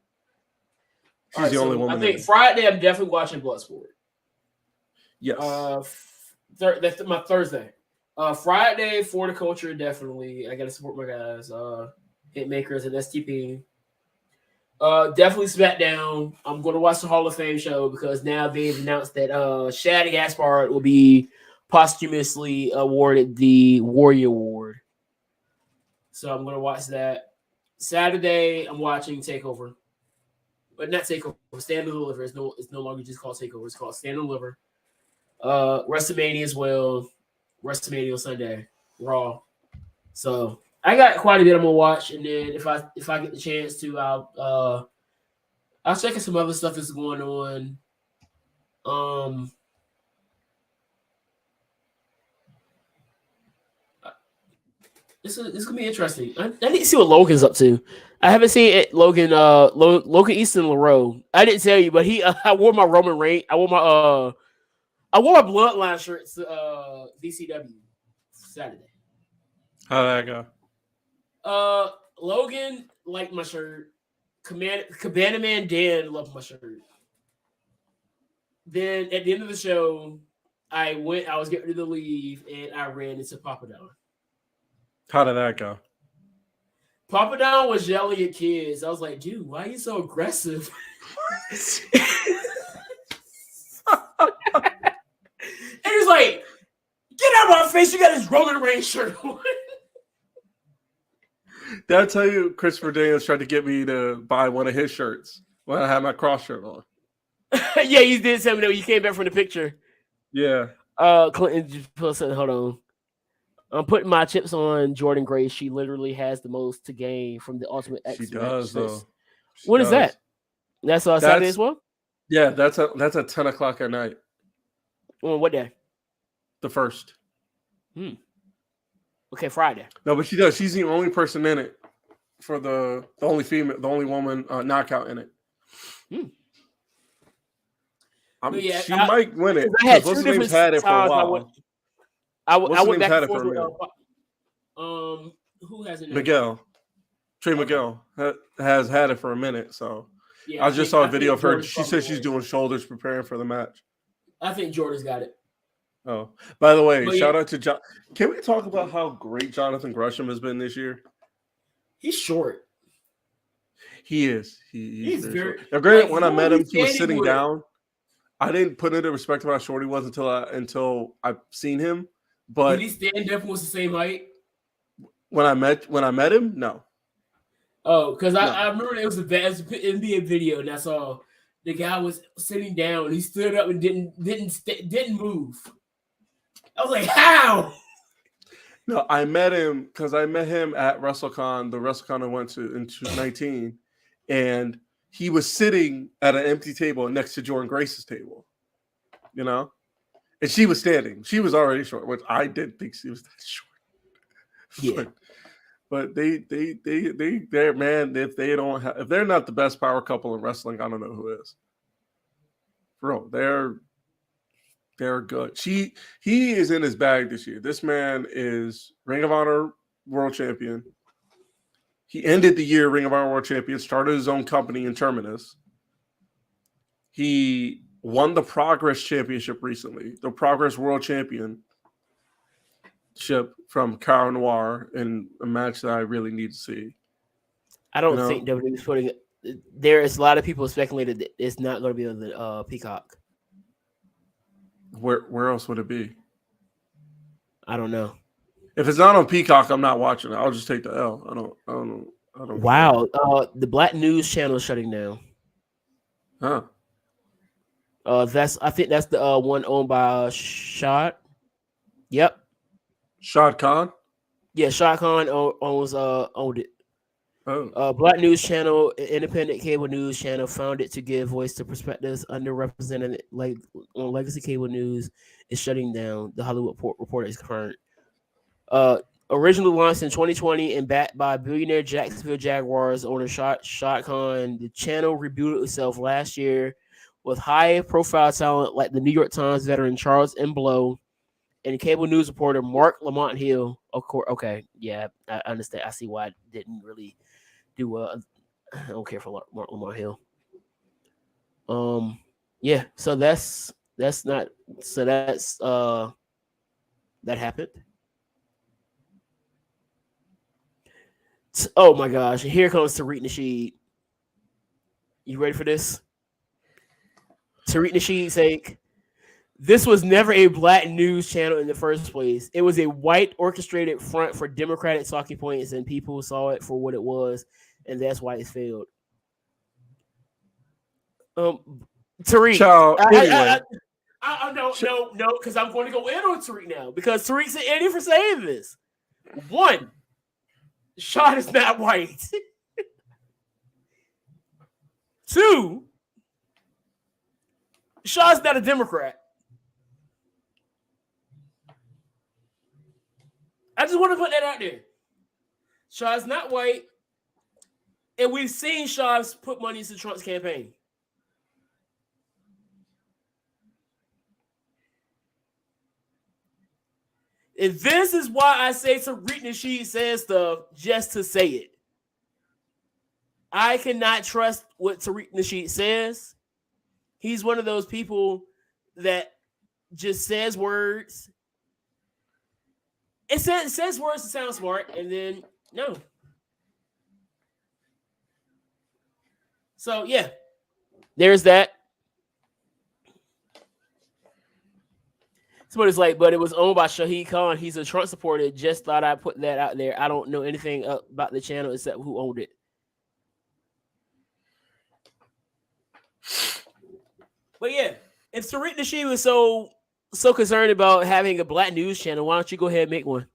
Speaker 2: She's the only woman.
Speaker 1: I think Friday, I'm definitely watching Bloodsport.
Speaker 2: Yes.
Speaker 1: That's my Thursday. Friday, For the Culture, definitely. I got to support my guys. Hitmakers and STP. Definitely SmackDown. I'm going to watch the Hall of Fame show because now they've announced that Shad Gaspard will be posthumously awarded the Warrior Award. So I'm going to watch that. Saturday, I'm watching TakeOver. But not TakeOver. Stand and Deliver. It's no longer just called TakeOver. It's called Stand and Deliver. WrestleMania as well. WrestleMania Sunday. Raw. So I got quite a bit I'm gonna watch, and then if I get the chance to, I'll I was checking some other stuff that's going on. This is gonna be interesting. I need to see what Logan's up to. I haven't seen it. Logan Easton LaRoe. I didn't tell you, but I wore my Roman Reigns. I wore my Bloodline shirt to VCW Saturday.
Speaker 2: How'd that
Speaker 1: go? Logan liked my shirt. Cabana Man Dan loved my shirt. Then at the end of the show, I was getting ready to leave, and I ran into Papa Don.
Speaker 2: How did that go?
Speaker 1: Papa Don was yelling at kids. I was like, dude, why are you so aggressive? And he's like, get out of my face. You got his Roman Reigns shirt on.
Speaker 2: Did I tell you Christopher Daniels tried to get me to buy one of his shirts when I had my cross shirt on?
Speaker 1: Yeah, you did tell me that when you came back from the picture.
Speaker 2: Yeah.
Speaker 1: Clinton just posted, hold on. I'm putting my chips on Jordan Grace. She literally has the most to gain from the Ultimate X.
Speaker 2: She does, though.
Speaker 1: What is that? That's Saturday as well?
Speaker 2: Yeah, that's at 10 o'clock at night.
Speaker 1: On what day?
Speaker 2: The 1st.
Speaker 1: Okay, Friday.
Speaker 2: No, but she does. She's the only person in it for the only female, the only woman knockout in it. She might win it. What's the name's had it for a while?
Speaker 1: I went back and forth with who has it now?
Speaker 2: Miguel. Trey Miguel has had it for a minute, so yeah, I just saw a video of her. She said she's doing shoulders preparing for the match.
Speaker 1: I think Jordan's got it.
Speaker 2: Oh, by the way, shout out to John. Can we talk about how great Jonathan Gresham has been this year?
Speaker 1: He's short.
Speaker 2: He is. He's very short. Now, granted, when I met him, he was sitting down. I didn't put into respect about how short he was until I've seen him. But
Speaker 1: did he stand up and was the same height?
Speaker 2: When I met him, no.
Speaker 1: Oh, because I remember it was an NBA video, and I saw the guy was sitting down. He stood up and didn't move. I was like, how?
Speaker 2: No, I met him because I met him at WrestleCon, the WrestleCon I went to in 2019, and he was sitting at an empty table next to Jordan Grace's table, you know, and she was standing. She was already short, which I didn't think she was that short.
Speaker 1: Yeah,
Speaker 2: but they're man. If they're not the best power couple in wrestling, I don't know who is. Bro, they're good. He is in his bag this year. This man is Ring of Honor World Champion. He ended the year Ring of Honor World Champion, started his own company in Terminus. He won the Progress Championship recently, the Progress World Championship from Cara Noir in a match that I really need to see.
Speaker 1: I don't think WWE is putting it. There is a lot of people speculated that it's not going to be on the Peacock.
Speaker 2: Where else would it be?
Speaker 1: I don't know.
Speaker 2: If it's not on Peacock, I'm not watching it. I'll just take the L. I don't.
Speaker 1: Wow. The Black News Channel is shutting down.
Speaker 2: Huh.
Speaker 1: I think that's the one owned by Shad. Yep.
Speaker 2: Shad Khan?
Speaker 1: Yeah, Shad Khan owned it.
Speaker 2: Oh.
Speaker 1: Black News Channel, independent cable news channel founded to give voice to perspectives underrepresented on legacy cable news, is shutting down. The Hollywood Reporter is current. Originally launched in 2020 and backed by billionaire Jacksonville Jaguars owner Shad Khan, the channel rebooted itself last year with high-profile talent like the New York Times veteran Charles M. Blow and cable news reporter Mark Lamont Hill. Of course, okay, yeah, I understand. I see why I didn't really do well. I don't care for Mark Lamont Hill. Yeah, so that's that happened. Oh my gosh, here comes Tariq Nasheed. You ready for this? Tariq Nasheed's sake. This was never a black news channel in the first place. It was a white orchestrated front for Democratic talking points, and people saw it for what it was, and that's why it failed. Tariq. No, because I'm going to go in on Tariq now, because Tariq's an idiot for saying this. One, Shad is not white. Two, Shaw's not a Democrat. I just want to put that out there. Shaw's not white. And we've seen Shaw's put money into Trump's campaign. And this is why I say Tariq Nasheed says stuff just to say it. I cannot trust what Tariq Nasheed says. He's one of those people that just says words. It says words to sound smart, and then no. So yeah, there's that. Somebody's like, but it was owned by Shahid Khan. He's a Trump supporter. Just thought I'd put that out there. I don't know anything about the channel except who owned it. But yeah, if Tariq Nasheed was so concerned about having a black news channel, why don't you go ahead and make one?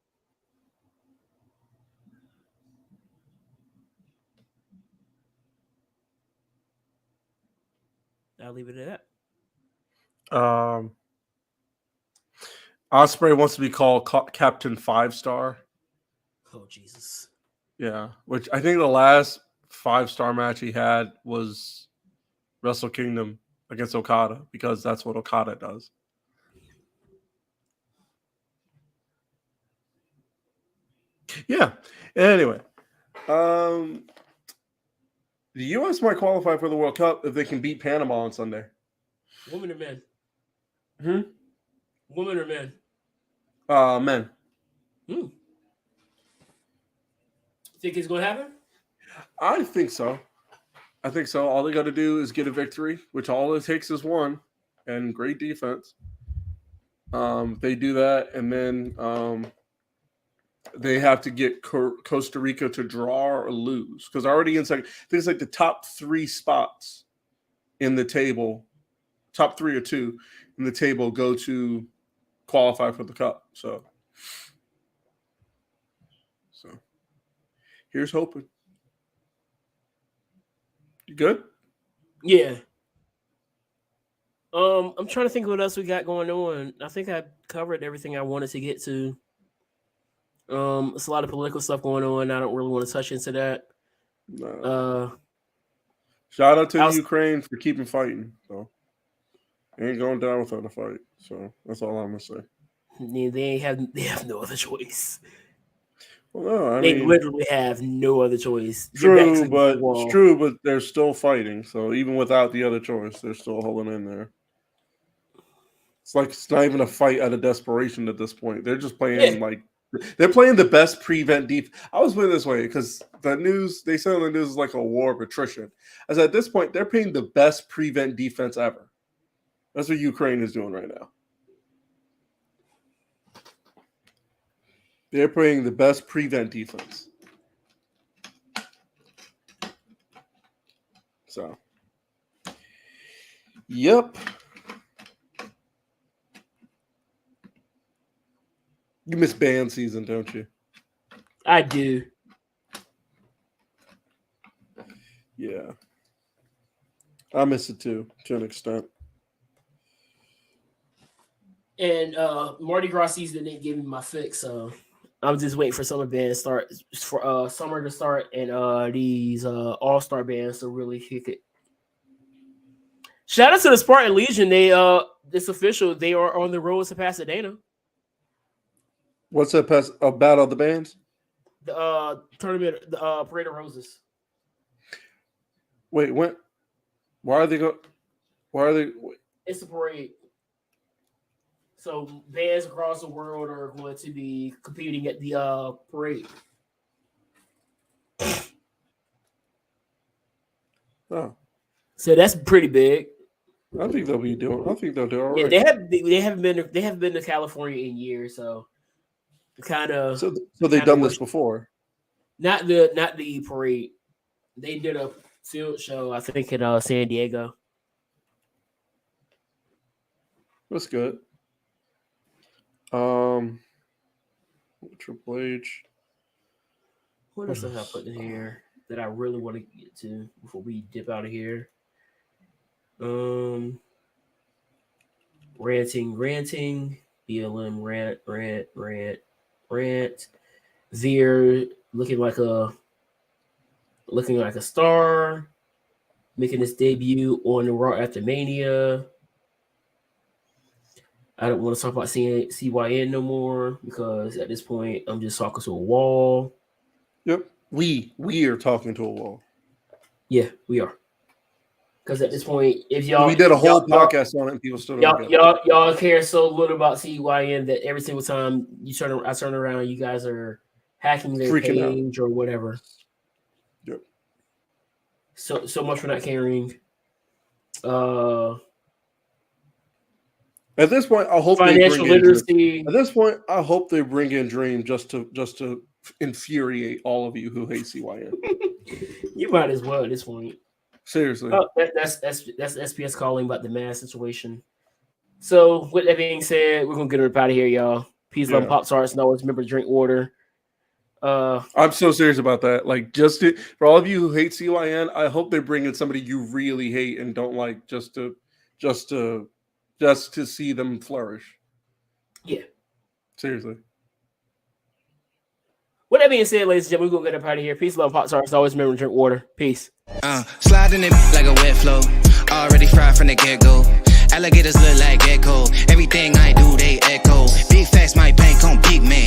Speaker 1: I'll leave it at that.
Speaker 2: Osprey wants to be called Captain 5-Star.
Speaker 1: Oh, Jesus.
Speaker 2: Yeah, which I think the last 5-star match he had was Wrestle Kingdom against Okada, because that's what Okada does. Yeah. Anyway, the U.S. might qualify for the World Cup if they can beat Panama on Sunday.
Speaker 1: Women or men?
Speaker 2: Hmm?
Speaker 1: Women or men?
Speaker 2: Men.
Speaker 1: Think it's going to happen?
Speaker 2: I think so. All they got to do is get a victory, which all it takes is one, and great defense. They do that, and then they have to get Costa Rica to draw or lose, because already in second, I think it's like the top 3 spots in the table, top 3 or 2 in the table go to qualify for the cup. So here's hoping. You good?
Speaker 1: Yeah. I'm trying to think what else we got going on. I think I covered everything I wanted to get to. It's a lot of political stuff going on. I don't really want to touch into that.
Speaker 2: No. Shout out to the Ukraine for keeping fighting. So ain't going down without a fight. So that's all I'm gonna say.
Speaker 1: They have no other choice.
Speaker 2: Well, no, I
Speaker 1: they
Speaker 2: mean,
Speaker 1: literally have no other choice.
Speaker 2: True, but they're still fighting. So even without the other choice, they're still holding in there. It's like it's not even a fight out of desperation at this point. They're just playing they're playing the best prevent defense. I was putting it this way because the news, they said on the news is like a war of attrition. As at this point, they're playing the best prevent defense ever. That's what Ukraine is doing right now. They're playing the best prevent defense. So, yep. You miss band season, don't you?
Speaker 1: I do.
Speaker 2: Yeah. I miss it too, to an extent.
Speaker 1: And Mardi Gras season didn't give me my fix, so I'm just waiting for summer bands start for summer to start and these all-star bands to really kick it. Shout out to the Spartan Legion. They it's official. They are on the road to Pasadena.
Speaker 2: What's that about all the bands?
Speaker 1: The tournament, the Parade of Roses.
Speaker 2: Wait, when? Why are they going? Why are they?
Speaker 1: It's a parade. So bands across the world are going to be competing at the parade.
Speaker 2: Oh,
Speaker 1: so that's pretty big.
Speaker 2: I think they'll be doing. I think they'll do all right.
Speaker 1: Yeah, they haven't been to California in years, so kind of.
Speaker 2: So they've done this before.
Speaker 1: Not the parade. They did a field show, I think, in San Diego.
Speaker 2: That's good. Triple H.
Speaker 1: What else have I put in here that I really want to get to before we dip out of here? Ranting. BLM rant. Veer looking like a star, making his debut on the Raw after Mania. I don't want to talk about CYN no more because at this point I'm just talking to a wall.
Speaker 2: Yep. We are talking to a wall.
Speaker 1: Yeah, we are. Because at this point, if y'all
Speaker 2: we did a whole podcast on it, and people still don't get it.
Speaker 1: Y'all care so little about CYN that every single time I turn around, you guys are hacking their
Speaker 2: Freaking
Speaker 1: page or whatever.
Speaker 2: Yep.
Speaker 1: So much for not caring.
Speaker 2: At this point, I hope
Speaker 1: financial literacy.
Speaker 2: At this point, I hope they bring in Dream just to infuriate all of you who hate CYN.
Speaker 1: You might as well at this point.
Speaker 2: Seriously.
Speaker 1: Oh, that's SPS calling about the mass situation. So with that being said, we're gonna get her out of here, y'all. Peace, love, Pop Tarts, and always remember to drink water.
Speaker 2: I'm so serious about that. Like, for all of you who hate CYN, I hope they bring in somebody you really hate and don't like just to see them flourish.
Speaker 1: Yeah.
Speaker 2: Seriously.
Speaker 1: With that being said, ladies and gentlemen, we're gonna get up out of here. Peace, love, Pop Tarts. Always remember to drink water. Peace.
Speaker 3: Sliding it like a wet flow. Already fried from the get-go. Alligators look like gecko. Everything I do, they echo. Big facts, my bank on big man.